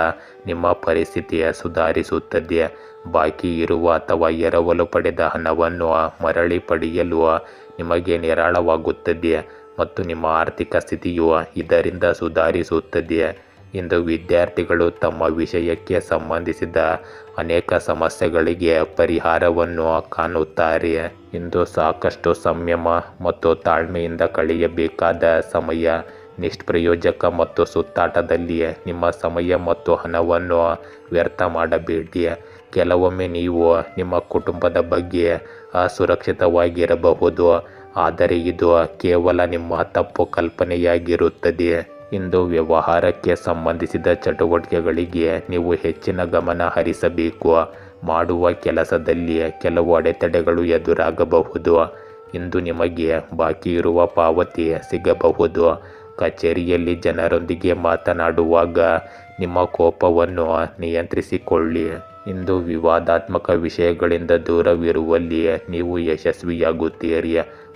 ನಿಮ್ಮ ಪರಿಸ್ಥಿತಿ ಸುಧಾರಿಸುತ್ತದೆ. ಬಾಕಿ ಇರುವ ಅಥವಾ ಎರವಲು ಪಡೆದ ಹಣವನ್ನು ಮರಳಿ ಪಡೆಯಲು ನಿಮಗೆ ನಿರಾಳವಾಗುತ್ತದೆ ಮತ್ತು ನಿಮ್ಮ ಆರ್ಥಿಕ ಸ್ಥಿತಿಯು ಇದರಿಂದ ಸುಧಾರಿಸುತ್ತದೆ. ಇಂದು ವಿದ್ಯಾರ್ಥಿಗಳು ತಮ್ಮ ವಿಷಯಕ್ಕೆ ಸಂಬಂಧಿಸಿದ ಅನೇಕ ಸಮಸ್ಯೆಗಳಿಗೆ ಪರಿಹಾರವನ್ನು ಕಾಣುತ್ತಾರೆ. ಇಂದು ಸಾಕಷ್ಟು ಸಂಯಮ ಮತ್ತು ತಾಳ್ಮೆಯಿಂದ ಕಳೆಯಬೇಕಾದ ಸಮಯ. ನಿಷ್ಪ್ರಯೋಜಕ ಮತ್ತು ಸುತ್ತಾಟದಲ್ಲಿ ನಿಮ್ಮ ಸಮಯ ಮತ್ತು ಹಣವನ್ನು ವ್ಯರ್ಥ ಮಾಡಬೇಡಿ. ಕೆಲವೊಮ್ಮೆ ನೀವು ನಿಮ್ಮ ಕುಟುಂಬದ ಬಗ್ಗೆ ಅಸುರಕ್ಷಿತವಾಗಿರಬಹುದು, ಆದರೆ ಇದು ಕೇವಲ ನಿಮ್ಮ ತಪ್ಪು ಕಲ್ಪನೆಯಾಗಿರುತ್ತದೆ. ಇಂದು ವ್ಯವಹಾರಕ್ಕೆ ಸಂಬಂಧಿಸಿದ ಚಟುವಟಿಕೆಗಳಿಗೆ ನೀವು ಹೆಚ್ಚಿನ ಗಮನ ಹರಿಸಬೇಕು. ಮಾಡುವ ಕೆಲಸದಲ್ಲಿ ಕೆಲವು ಅಡೆತಡೆಗಳು ಎದುರಾಗಬಹುದು. ಇಂದು ನಿಮಗೆ ಬಾಕಿ ಇರುವ ಪಾವತಿ ಸಿಗಬಹುದು. ಕಚೇರಿಯಲ್ಲಿ ಜನರೊಂದಿಗೆ ಮಾತನಾಡುವಾಗ ನಿಮ್ಮ ಕೋಪವನ್ನು ನಿಯಂತ್ರಿಸಿಕೊಳ್ಳಿ. ಇಂದು ವಿವಾದಾತ್ಮಕ ವಿಷಯಗಳಿಂದ ದೂರವಿರುವಲ್ಲಿ ನೀವು ಯಶಸ್ವಿಯಾಗುತ್ತೀರಿ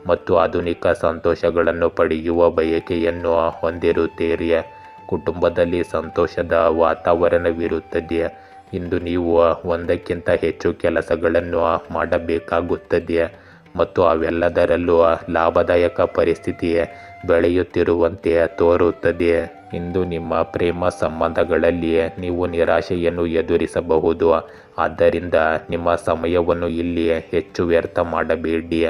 ಮತ್ತು ಆಧುನಿಕ ಸಂತೋಷಗಳನ್ನು ಪಡೆಯುವ ಬಯಕೆಯನ್ನು ಹೊಂದಿರುತ್ತೀರಿ. ಕುಟುಂಬದಲ್ಲಿ ಸಂತೋಷದ ವಾತಾವರಣವಿರುತ್ತದೆ. ಇಂದು ನೀವು ಒಂದಕ್ಕಿಂತ ಹೆಚ್ಚು ಕೆಲಸಗಳನ್ನು ಮಾಡಬೇಕಾಗುತ್ತದೆ ಮತ್ತು ಅವೆಲ್ಲದರಲ್ಲೂ ಲಾಭದಾಯಕ ಪರಿಸ್ಥಿತಿ ಬೆಳೆಯುತ್ತಿರುವಂತೆ ತೋರುತ್ತದೆ. ಇಂದು ನಿಮ್ಮ ಪ್ರೇಮ ಸಂಬಂಧಗಳಲ್ಲಿ ನೀವು ನಿರಾಶೆಯನ್ನು ಎದುರಿಸಬಹುದು, ಆದ್ದರಿಂದ ನಿಮ್ಮ ಸಮಯವನ್ನು ಇಲ್ಲಿ ಹೆಚ್ಚು ವ್ಯರ್ಥ ಮಾಡಬೇಡಿ.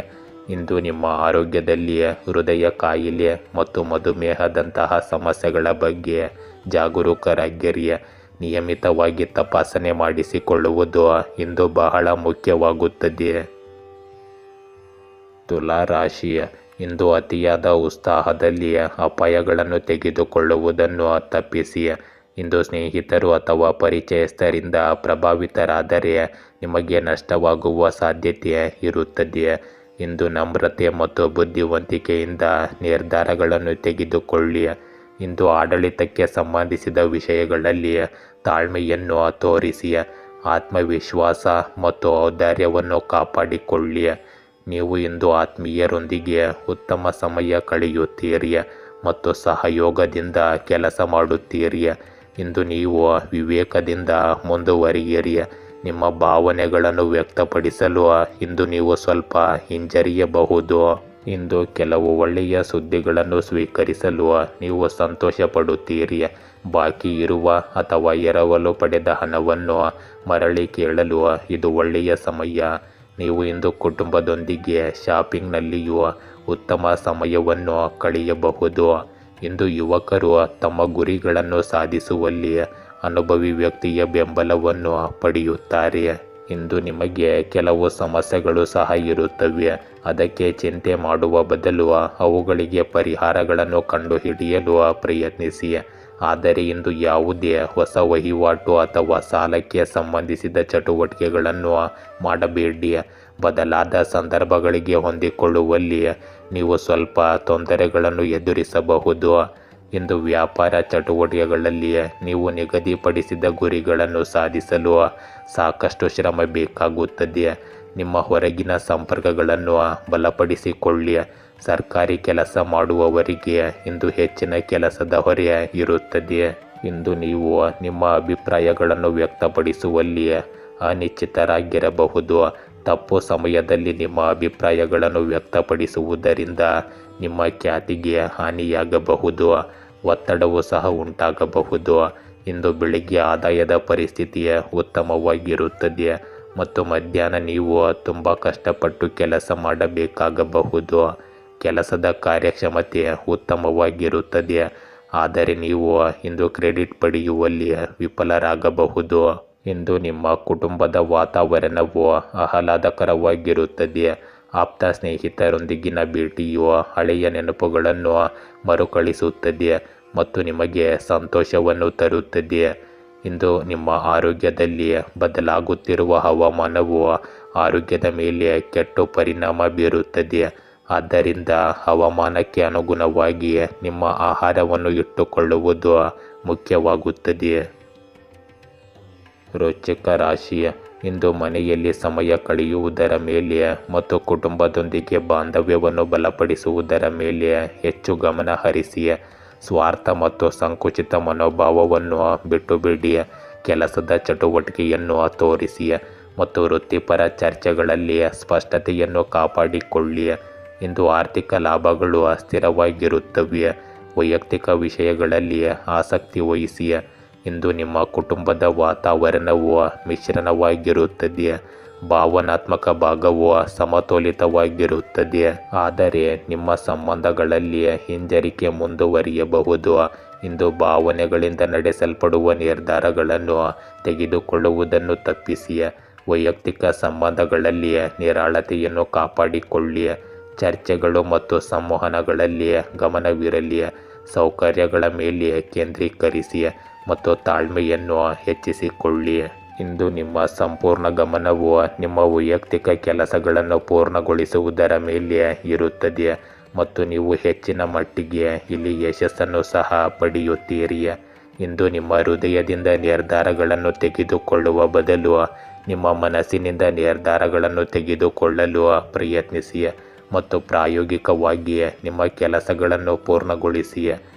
ಇಂದು ನಿಮ್ಮ ಆರೋಗ್ಯದಲ್ಲಿ ಹೃದಯ ಕಾಯಿಲೆ ಮತ್ತು ಮಧುಮೇಹದಂತಹ ಸಮಸ್ಯೆಗಳ ಬಗ್ಗೆ ಜಾಗರೂಕರಾಗಿರಿ. ನಿಯಮಿತವಾಗಿ ತಪಾಸಣೆ ಮಾಡಿಸಿಕೊಳ್ಳುವುದು ಇಂದು ಬಹಳ ಮುಖ್ಯವಾಗುತ್ತದೆ. ತುಲಾ ರಾಶಿ, ಇಂದು ಅತಿಯಾದ ಉತ್ಸಾಹದಲ್ಲಿ ಅಪಾಯಗಳನ್ನು ತೆಗೆದುಕೊಳ್ಳುವುದನ್ನು ತಪ್ಪಿಸಿ. ಇಂದು ಸ್ನೇಹಿತರು ಅಥವಾ ಪರಿಚಯಸ್ಥರಿಂದ ಪ್ರಭಾವಿತರಾದರೆ ನಿಮಗೆ ನಷ್ಟವಾಗುವ ಸಾಧ್ಯತೆ ಇರುತ್ತದೆ. ಇಂದು ನಮ್ರತೆ ಮತ್ತು ಬುದ್ಧಿವಂತಿಕೆಯಿಂದ ನಿರ್ಧಾರಗಳನ್ನು ತೆಗೆದುಕೊಳ್ಳಿ. ಇಂದು ಆಡಳಿತಕ್ಕೆ ಸಂಬಂಧಿಸಿದ ವಿಷಯಗಳಲ್ಲಿ ತಾಳ್ಮೆಯನ್ನು ತೋರಿಸಿ. ಆತ್ಮವಿಶ್ವಾಸ ಮತ್ತು ಔದಾರ್ಯವನ್ನು ಕಾಪಾಡಿಕೊಳ್ಳಿ. ನೀವು ಇಂದು ಆತ್ಮೀಯರೊಂದಿಗೆ ಉತ್ತಮ ಸಮಯ ಕಳೆಯುತ್ತೀರಿ ಮತ್ತು ಸಹಯೋಗದಿಂದ ಕೆಲಸ ಮಾಡುತ್ತೀರಿ. ಇಂದು ನೀವು ವಿವೇಕದಿಂದ ಮುಂದುವರಿಯಿರಿ. ನಿಮ್ಮ ಭಾವನೆಗಳನ್ನು ವ್ಯಕ್ತಪಡಿಸಲು ಇಂದು ನೀವು ಸ್ವಲ್ಪ ಹಿಂಜರಿಯಬಹುದು. ಇಂದು ಕೆಲವು ಒಳ್ಳೆಯ ಸುದ್ದಿಗಳನ್ನು ಸ್ವೀಕರಿಸಲು ನೀವು ಸಂತೋಷ ಪಡುತ್ತೀರಿ. ಬಾಕಿ ಇರುವ ಅಥವಾ ಎರವಲು ಪಡೆದ ಹಣವನ್ನು ಮರಳಿ ಕೇಳಲು ಇದು ಒಳ್ಳೆಯ ಸಮಯ. ನೀವು ಇಂದು ಕುಟುಂಬದೊಂದಿಗೆ ಶಾಪಿಂಗ್ನಲ್ಲಿಯೂ ಉತ್ತಮ ಸಮಯವನ್ನು ಕಳೆಯಬಹುದು. ಇಂದು ಯುವಕರು ತಮ್ಮ ಗುರಿಗಳನ್ನು ಸಾಧಿಸುವಲ್ಲಿ ಅನುಭವಿ ವ್ಯಕ್ತಿಯ ಬೆಂಬಲವನ್ನು ಪಡೆಯುತ್ತಾರೆ. ಇಂದು ನಿಮಗೆ ಕೆಲವು ಸಮಸ್ಯೆಗಳು ಸಹ ಇರುತ್ತವೆ. ಅದಕ್ಕೆ ಚಿಂತೆ ಮಾಡುವ ಬದಲು ಅವುಗಳಿಗೆ ಪರಿಹಾರಗಳನ್ನು ಕಂಡುಹಿಡಿಯಲು ಪ್ರಯತ್ನಿಸಿ. ಆದರೆ ಇಂದು ಯಾವುದೇ ಹೊಸ ವಹಿವಾಟು ಅಥವಾ ಸಾಲಕ್ಕೆ ಸಂಬಂಧಿಸಿದ ಚಟುವಟಿಕೆಗಳನ್ನು ಮಾಡಬೇಡಿ. ಬದಲಾದ ಸಂದರ್ಭಗಳಿಗೆ ಹೊಂದಿಕೊಳ್ಳುವಲ್ಲಿ ನೀವು ಸ್ವಲ್ಪ ತೊಂದರೆಗಳನ್ನು ಎದುರಿಸಬಹುದು. ಇಂದು ವ್ಯಾಪಾರ ಚಟುವಟಿಕೆಗಳಲ್ಲಿ ನೀವು ನಿಗದಿಪಡಿಸಿದ ಗುರಿಗಳನ್ನು ಸಾಧಿಸಲು ಸಾಕಷ್ಟು ಶ್ರಮ ಬೇಕಾಗುತ್ತದೆ. ನಿಮ್ಮ ಹೊರಗಿನ ಸಂಪರ್ಕಗಳನ್ನು ಬಲಪಡಿಸಿಕೊಳ್ಳಿ ಸರ್ಕಾರಿ ಕೆಲಸ ಮಾಡುವವರಿಗೆ ಇಂದು ಹೆಚ್ಚಿನ ಕೆಲಸದ ಹೊರೆ ಇರುತ್ತದೆ. ಇಂದು ನೀವು ನಿಮ್ಮ ಅಭಿಪ್ರಾಯಗಳನ್ನು ವ್ಯಕ್ತಪಡಿಸುವಲ್ಲಿ ಅನಿಶ್ಚಿತರಾಗಿರಬಹುದು. ತಪ್ಪು ಸಮಯದಲ್ಲಿ ನಿಮ್ಮ ಅಭಿಪ್ರಾಯಗಳನ್ನು ವ್ಯಕ್ತಪಡಿಸುವುದರಿಂದ ನಿಮ್ಮ ಖ್ಯಾತಿಗೆ ಹಾನಿಯಾಗಬಹುದು. ಒತ್ತಡವೂ ಸಹ ಉಂಟಾಗಬಹುದು. ಇಂದು ಬೆಳಿಗ್ಗೆ ಆದಾಯದ ಪರಿಸ್ಥಿತಿ ಉತ್ತಮವಾಗಿರುತ್ತದೆ ಮತ್ತು ಮಧ್ಯಾಹ್ನ ನೀವು ತುಂಬ ಕಷ್ಟಪಟ್ಟು ಕೆಲಸ ಮಾಡಬೇಕಾಗಬಹುದು. ಕೆಲಸದ ಕಾರ್ಯಕ್ಷಮತೆ ಉತ್ತಮವಾಗಿರುತ್ತದೆ, ಆದರೆ ನೀವು ಇಂದು ಕ್ರೆಡಿಟ್ ಪಡೆಯುವಲ್ಲಿ ವಿಫಲರಾಗಬಹುದು. ಇಂದು ನಿಮ್ಮ ಕುಟುಂಬದ ವಾತಾವರಣವು ಆಹ್ಲಾದಕರವಾಗಿರುತ್ತದೆ. ಆಪ್ತ ಸ್ನೇಹಿತರೊಂದಿಗಿನ ಭೇಟಿಯು ಹಳೆಯ ನೆನಪುಗಳನ್ನು ಮರುಕಳಿಸುತ್ತದೆ ಮತ್ತು ನಿಮಗೆ ಸಂತೋಷವನ್ನು ತರುತ್ತದೆ. ಇಂದು ನಿಮ್ಮ ಆರೋಗ್ಯದಲ್ಲಿ ಬದಲಾಗುತ್ತಿರುವ ಹವಾಮಾನವು ಆರೋಗ್ಯದ ಮೇಲೆ ಕೆಟ್ಟ ಪರಿಣಾಮ ಬೀರುತ್ತದೆ. ಆದ್ದರಿಂದ ಹವಾಮಾನಕ್ಕೆ ಅನುಗುಣವಾಗಿ ನಿಮ್ಮ ಆಹಾರವನ್ನು ಇಟ್ಟುಕೊಳ್ಳುವುದು ಮುಖ್ಯವಾಗುತ್ತದೆ. ರೋಚಕ ರಾಶಿ. ಇಂದು ಮನೆಯಲ್ಲಿ ಸಮಯ ಕಳೆಯುವುದರ ಮೇಲೆ ಮತ್ತು ಕುಟುಂಬದೊಂದಿಗೆ ಬಾಂಧವ್ಯವನ್ನು ಬಲಪಡಿಸುವುದರ ಮೇಲೆ ಹೆಚ್ಚು ಗಮನ ಹರಿಸಿ. ಸ್ವಾರ್ಥ ಮತ್ತು ಸಂಕುಚಿತ ಮನೋಭಾವವನ್ನು ಬಿಟ್ಟುಬಿಡಿ. ಕೆಲಸದ ಚಟುವಟಿಕೆಯನ್ನು ತೋರಿಸಿ ಮತ್ತು ವೃತ್ತಿಪರ ಚರ್ಚೆಗಳಲ್ಲಿ ಸ್ಪಷ್ಟತೆಯನ್ನು ಕಾಪಾಡಿಕೊಳ್ಳಿ. ಇಂದು ಆರ್ಥಿಕ ಲಾಭಗಳು ಸ್ಥಿರವಾಗಿರುತ್ತವೆ. ವೈಯಕ್ತಿಕ ವಿಷಯಗಳಲ್ಲಿ ಆಸಕ್ತಿ ವಹಿಸಿ. ಇಂದು ನಿಮ್ಮ ಕುಟುಂಬದ ವಾತಾವರಣವು ಮಿಶ್ರಣವಾಗಿರುತ್ತದೆ. ಭಾವನಾತ್ಮಕ ಭಾಗವು ಸಮತೋಲಿತವಾಗಿರುತ್ತದೆ, ಆದರೆ ನಿಮ್ಮ ಸಂಬಂಧಗಳಲ್ಲಿ ಹಿಂಜರಿಕೆ ಮುಂದುವರಿಯಬಹುದು. ಇಂದು ಭಾವನೆಗಳಿಂದ ನಡೆಸಲ್ಪಡುವ ನಿರ್ಧಾರಗಳನ್ನು ತೆಗೆದುಕೊಳ್ಳುವುದನ್ನು ತಪ್ಪಿಸಿ. ವೈಯಕ್ತಿಕ ಸಂಬಂಧಗಳಲ್ಲಿ ನಿರಾಳತೆಯನ್ನು ಕಾಪಾಡಿಕೊಳ್ಳಿ. ಚರ್ಚೆಗಳು ಮತ್ತು ಸಂವಹನಗಳಲ್ಲಿ ಗಮನವಿರಲಿ. ಸೌಕರ್ಯಗಳ ಮೇಲೆ ಕೇಂದ್ರೀಕರಿಸಿ ಮತ್ತು ತಾಳ್ಮೆಯನ್ನು ಹೆಚ್ಚಿಸಿಕೊಳ್ಳಿ. ಇಂದು ನಿಮ್ಮ ಸಂಪೂರ್ಣ ಗಮನವು ನಿಮ್ಮ ವೈಯಕ್ತಿಕ ಕೆಲಸಗಳನ್ನು ಪೂರ್ಣಗೊಳಿಸುವುದರ ಮೇಲೆ ಇರುತ್ತದೆ ಮತ್ತು ನೀವು ಹೆಚ್ಚಿನ ಮಟ್ಟಿಗೆ ಇಲ್ಲಿ ಯಶಸ್ಸನ್ನು ಸಹ ಪಡೆಯುತ್ತೀರಿ. ಇಂದು ನಿಮ್ಮ ಹೃದಯದಿಂದ ನಿರ್ಧಾರಗಳನ್ನು ತೆಗೆದುಕೊಳ್ಳುವ ಬದಲು ನಿಮ್ಮ ಮನಸ್ಸಿನಿಂದ ನಿರ್ಧಾರಗಳನ್ನು ತೆಗೆದುಕೊಳ್ಳಲು ಪ್ರಯತ್ನಿಸಿ ಮತ್ತು ಪ್ರಾಯೋಗಿಕವಾಗಿ ನಿಮ್ಮ ಕೆಲಸಗಳನ್ನು ಪೂರ್ಣಗೊಳಿಸಿ.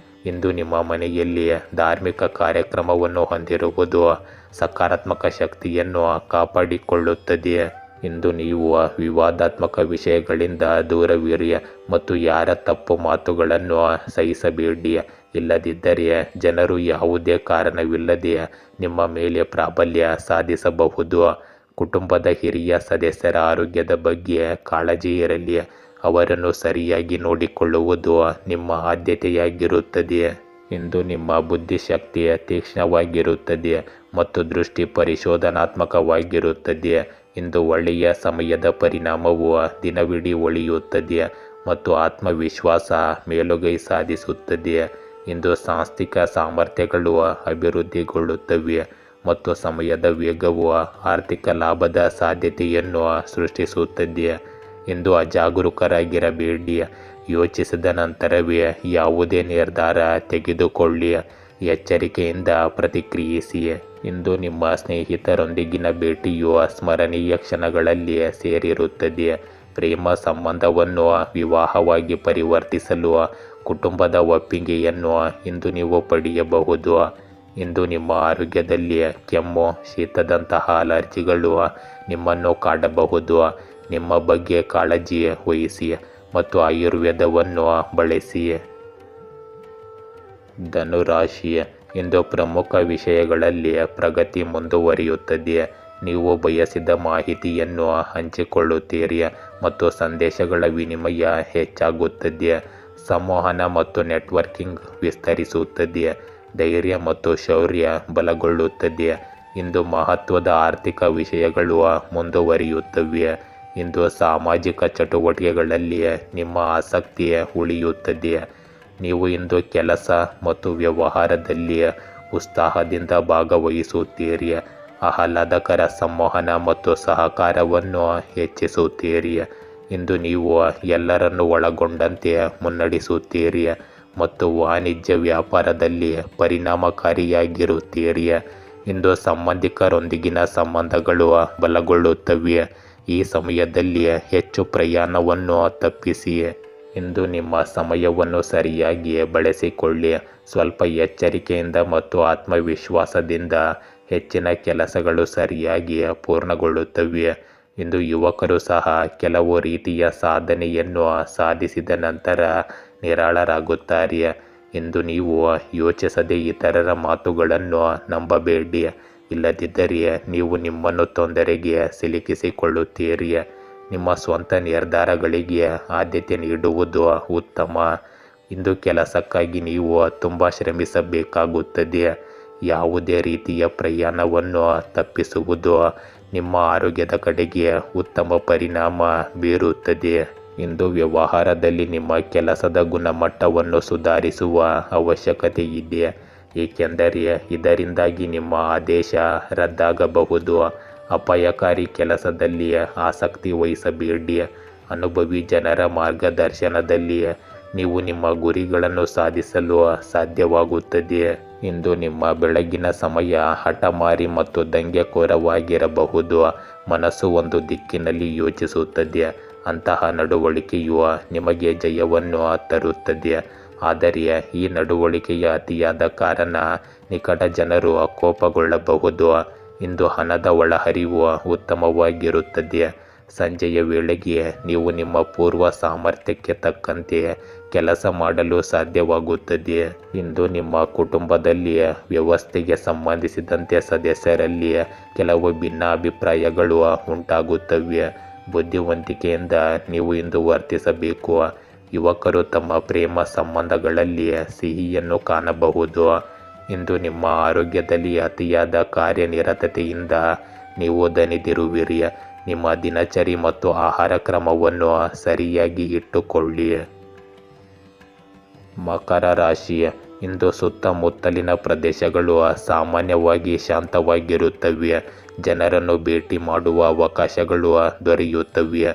ಇಂದು ನಿಮ್ಮ ಮನೆಯಲ್ಲಿ ಧಾರ್ಮಿಕ ಕಾರ್ಯಕ್ರಮವನ್ನು ಹೊಂದಿರುವುದು ಸಕಾರಾತ್ಮಕ ಶಕ್ತಿಯನ್ನು ಕಾಪಾಡಿಕೊಳ್ಳುತ್ತದೆ. ಇಂದು ನೀವು ವಿವಾದಾತ್ಮಕ ವಿಷಯಗಳಿಂದ ದೂರವಿರಿ ಮತ್ತು ಯಾರ ತಪ್ಪು ಮಾತುಗಳನ್ನು ಸಹಿಸಬೇಡಿ. ಇಲ್ಲದಿದ್ದರೆ ಜನರು ಯಾವುದೇ ಕಾರಣವಿಲ್ಲದೆ ನಿಮ್ಮ ಮೇಲೆ ಪ್ರಾಬಲ್ಯ ಸಾಧಿಸಬಹುದು. ಕುಟುಂಬದ ಹಿರಿಯ ಸದಸ್ಯರ ಆರೋಗ್ಯದ ಬಗ್ಗೆ ಕಾಳಜಿ ಇರಲಿ. ಅವರನ್ನು ಸರಿಯಾಗಿ ನೋಡಿಕೊಳ್ಳುವುದು ನಿಮ್ಮ ಆದ್ಯತೆಯಾಗಿರುತ್ತದೆ. ಇಂದು ನಿಮ್ಮ ಬುದ್ಧಿಶಕ್ತಿ ತೀಕ್ಷ್ಣವಾಗಿರುತ್ತದೆ ಮತ್ತು ದೃಷ್ಟಿ ಪರಿಶೋಧನಾತ್ಮಕವಾಗಿರುತ್ತದೆ. ಇಂದು ಒಳ್ಳೆಯ ಸಮಯದ ಪರಿಣಾಮವು ದಿನವಿಡೀ ಉಳಿಯುತ್ತದೆ ಮತ್ತು ಆತ್ಮವಿಶ್ವಾಸ ಮೇಲುಗೈ ಸಾಧಿಸುತ್ತದೆ. ಇಂದು ಸಾಂಸ್ಥಿಕ ಸಾಮರ್ಥ್ಯಗಳು ಅಭಿವೃದ್ಧಿಗೊಳ್ಳುತ್ತವೆ ಮತ್ತು ಸಮಯದ ವೇಗವು ಆರ್ಥಿಕ ಲಾಭದ ಸಾಧ್ಯತೆಯನ್ನು ಸೃಷ್ಟಿಸುತ್ತದೆ. ಇಂದು ಅಜಾಗರೂಕರಾಗಿರಬೇಡಿ. ಯೋಚಿಸಿದ ನಂತರವೇ ಯಾವುದೇ ನಿರ್ಧಾರ ತೆಗೆದುಕೊಳ್ಳಿ. ಎಚ್ಚರಿಕೆಯಿಂದ ಪ್ರತಿಕ್ರಿಯಿಸಿ. ಇಂದು ನಿಮ್ಮ ಸ್ನೇಹಿತರೊಂದಿಗಿನ ಭೇಟಿಯು ಸ್ಮರಣೀಯ ಕ್ಷಣಗಳಲ್ಲಿ ಸೇರಿರುತ್ತದೆ. ಪ್ರೇಮ ಸಂಬಂಧವನ್ನು ವಿವಾಹವಾಗಿ ಪರಿವರ್ತಿಸಲು ಕುಟುಂಬದ ಒಪ್ಪಿಗೆಯನ್ನು ಇಂದು ನೀವು ಪಡೆಯಬಹುದು. ಇಂದು ನಿಮ್ಮ ಆರೋಗ್ಯದಲ್ಲಿ ಕೆಮ್ಮು, ಶೀತದಂತಹ ಅಲರ್ಜಿಗಳು ನಿಮ್ಮನ್ನು ಕಾಡಬಹುದು. ನಿಮ್ಮ ಬಗ್ಗೆ ಕಾಳಜಿ ವಹಿಸಿ ಮತ್ತು ಆಯುರ್ವೇದವನ್ನು ಬಳಸಿ. ಧನುರಾಶಿ. ಇಂದು ಪ್ರಮುಖ ವಿಷಯಗಳಲ್ಲಿ ಪ್ರಗತಿ ಮುಂದುವರಿಯುತ್ತದೆ. ನೀವು ಬಯಸಿದ ಮಾಹಿತಿಯನ್ನು ಹಂಚಿಕೊಳ್ಳುತ್ತೀರಿ ಮತ್ತು ಸಂದೇಶಗಳ ವಿನಿಮಯ ಹೆಚ್ಚಾಗುತ್ತದೆ. ಸಂವಹನ ಮತ್ತು ನೆಟ್ವರ್ಕಿಂಗ್ ವಿಸ್ತರಿಸುತ್ತದೆ. ಧೈರ್ಯ ಮತ್ತು ಶೌರ್ಯ ಬಲಗೊಳ್ಳುತ್ತದೆ. ಇಂದು ಮಹತ್ವದ ಆರ್ಥಿಕ ವಿಷಯಗಳು ಮುಂದುವರಿಯುತ್ತವೆ. ಇಂದು ಸಾಮಾಜಿಕ ಚಟುವಟಿಕೆಗಳಲ್ಲಿ ನಿಮ್ಮ ಆಸಕ್ತಿ ಉಳಿಯುತ್ತದೆ. ನೀವು ಇಂದು ಕೆಲಸ ಮತ್ತು ವ್ಯವಹಾರದಲ್ಲಿ ಉತ್ಸಾಹದಿಂದ ಭಾಗವಹಿಸುತ್ತೀರಿ. ಆಹ್ಲಾದಕರ ಸಂವಹನ ಮತ್ತು ಸಹಕಾರವನ್ನು ಹೆಚ್ಚಿಸುತ್ತೀರಿ. ಇಂದು ನೀವು ಎಲ್ಲರನ್ನು ಒಳಗೊಂಡಂತೆ ಮುನ್ನಡೆಸುತ್ತೀರಿ ಮತ್ತು ವಾಣಿಜ್ಯ ವ್ಯಾಪಾರದಲ್ಲಿ ಪರಿಣಾಮಕಾರಿಯಾಗಿರುತ್ತೀರಿ. ಇಂದು ಸಂಬಂಧಿಕರೊಂದಿಗಿನ ಸಂಬಂಧಗಳು ಬಲಗೊಳ್ಳುತ್ತವೆ. ಈ ಸಮಯದಲ್ಲಿ ಹೆಚ್ಚು ಪ್ರಯಾಣವನ್ನು ತಪ್ಪಿಸಿ. ಇಂದು ನಿಮ್ಮ ಸಮಯವನ್ನು ಸರಿಯಾಗಿ ಬಳಸಿಕೊಳ್ಳಿ. ಸ್ವಲ್ಪ ಎಚ್ಚರಿಕೆಯಿಂದ ಮತ್ತು ಆತ್ಮವಿಶ್ವಾಸದಿಂದ ಹೆಚ್ಚಿನ ಕೆಲಸಗಳು ಸರಿಯಾಗಿ ಪೂರ್ಣಗೊಳ್ಳುತ್ತವೆ. ಇಂದು ಯುವಕರು ಸಹ ಕೆಲವು ರೀತಿಯ ಸಾಧನೆಯನ್ನು ಸಾಧಿಸಿದ ನಂತರ ನಿರಾಳರಾಗುತ್ತಾರೆ. ಇಂದು ನೀವು ಯೋಚಿಸದೆ ಇತರರ ಮಾತುಗಳನ್ನು ನಂಬಬೇಡಿ. ಇಲ್ಲದಿದ್ದರೆ ನೀವು ನಿಮ್ಮನ್ನು ತೊಂದರೆಗೆ ಸಿಲುಕಿಸಿಕೊಳ್ಳುತ್ತೀರಿ. ನಿಮ್ಮ ಸ್ವಂತ ನಿರ್ಧಾರಗಳಿಗೆ ಆದ್ಯತೆ ನೀಡುವುದು ಉತ್ತಮ. ಇಂದು ಕೆಲಸಕ್ಕಾಗಿ ನೀವು ತುಂಬ ಶ್ರಮಿಸಬೇಕಾಗುತ್ತದೆ. ಯಾವುದೇ ರೀತಿಯ ಪ್ರಯಾಣವನ್ನು ತಪ್ಪಿಸುವುದು ನಿಮ್ಮ ಆರೋಗ್ಯದ ಕಡೆಗೆ ಉತ್ತಮ ಪರಿಣಾಮ ಬೀರುತ್ತದೆ. ಇಂದು ವ್ಯವಹಾರದಲ್ಲಿ ನಿಮ್ಮ ಕೆಲಸದ ಗುಣಮಟ್ಟವನ್ನು ಸುಧಾರಿಸುವ ಅವಶ್ಯಕತೆ ಇದೆ, ಏಕೆಂದರೆ ಇದರಿಂದಾಗಿ ನಿಮ್ಮ ಆದೇಶ ರದ್ದಾಗಬಹುದು. ಅಪಾಯಕಾರಿ ಕೆಲಸದಲ್ಲಿ ಆಸಕ್ತಿ ವಹಿಸಬೇಡಿ. ಅನುಭವಿ ಜನರ ಮಾರ್ಗದರ್ಶನದಲ್ಲಿ ನೀವು ನಿಮ್ಮ ಗುರಿಗಳನ್ನು ಸಾಧಿಸಲು ಸಾಧ್ಯವಾಗುತ್ತದೆ. ಇಂದು ನಿಮ್ಮ ಬೆಳಗಿನ ಸಮಯ ಹಠಮಾರಿ ಮತ್ತು ದಂಗೆಕೋರವಾಗಿರಬಹುದು. ಮನಸ್ಸು ಒಂದು ದಿಕ್ಕಿನಲ್ಲಿ ಯೋಚಿಸುತ್ತದೆ. ಅಂತಹ ನಡವಳಿಕೆಯು ನಿಮಗೆ ಜಯವನ್ನು ತರುತ್ತದೆ. ಆದರೆ ಈ ನಡವಳಿಕೆಯ ಅತಿಯಾದ ಕಾರಣ ನಿಕಟ ಜನರು ಕೋಪಗೊಳ್ಳಬಹುದು. ಇಂದು ಹಣದ ಒಳಹರಿವು ಉತ್ತಮವಾಗಿರುತ್ತದೆ. ಸಂಜೆಯ ವೇಳೆಗೆ ನೀವು ನಿಮ್ಮ ಪೂರ್ವ ಸಾಮರ್ಥ್ಯಕ್ಕೆ ತಕ್ಕಂತೆ ಕೆಲಸ ಮಾಡಲು ಸಾಧ್ಯವಾಗುತ್ತದೆ. ಇಂದು ನಿಮ್ಮ ಕುಟುಂಬದಲ್ಲಿ ವ್ಯವಸ್ಥೆಗೆ ಸಂಬಂಧಿಸಿದಂತೆ ಸದಸ್ಯರಲ್ಲಿ ಕೆಲವು ಭಿನ್ನಾಭಿಪ್ರಾಯಗಳು ಉಂಟಾಗುತ್ತವೆ. ಬುದ್ಧಿವಂತಿಕೆಯಿಂದ ನೀವು ಇಂದು ವರ್ತಿಸಬೇಕು. ಯುವಕರು ತಮ್ಮ ಪ್ರೇಮ ಸಂಬಂಧಗಳಲ್ಲಿ ಸಿಹಿಯನ್ನು ಕಾಣಬಹುದು. ಇಂದು ನಿಮ್ಮ ಆರೋಗ್ಯದಲ್ಲಿ ಅತಿಯಾದ ಕಾರ್ಯನಿರತತೆಯಿಂದ ನೀವು ದಣಿದಿರುವಿರಿ. ನಿಮ್ಮ ದಿನಚರಿ ಮತ್ತು ಆಹಾರ ಕ್ರಮವನ್ನು ಸರಿಯಾಗಿ ಇಟ್ಟುಕೊಳ್ಳಿ. ಮಕರ ರಾಶಿ. ಇಂದು ಸುತ್ತಮುತ್ತಲಿನ ಪ್ರದೇಶಗಳು ಸಾಮಾನ್ಯವಾಗಿ ಶಾಂತವಾಗಿರುತ್ತವೆ. ಜನರನ್ನು ಭೇಟಿ ಮಾಡುವ ಅವಕಾಶಗಳು ದೊರೆಯುತ್ತವೆ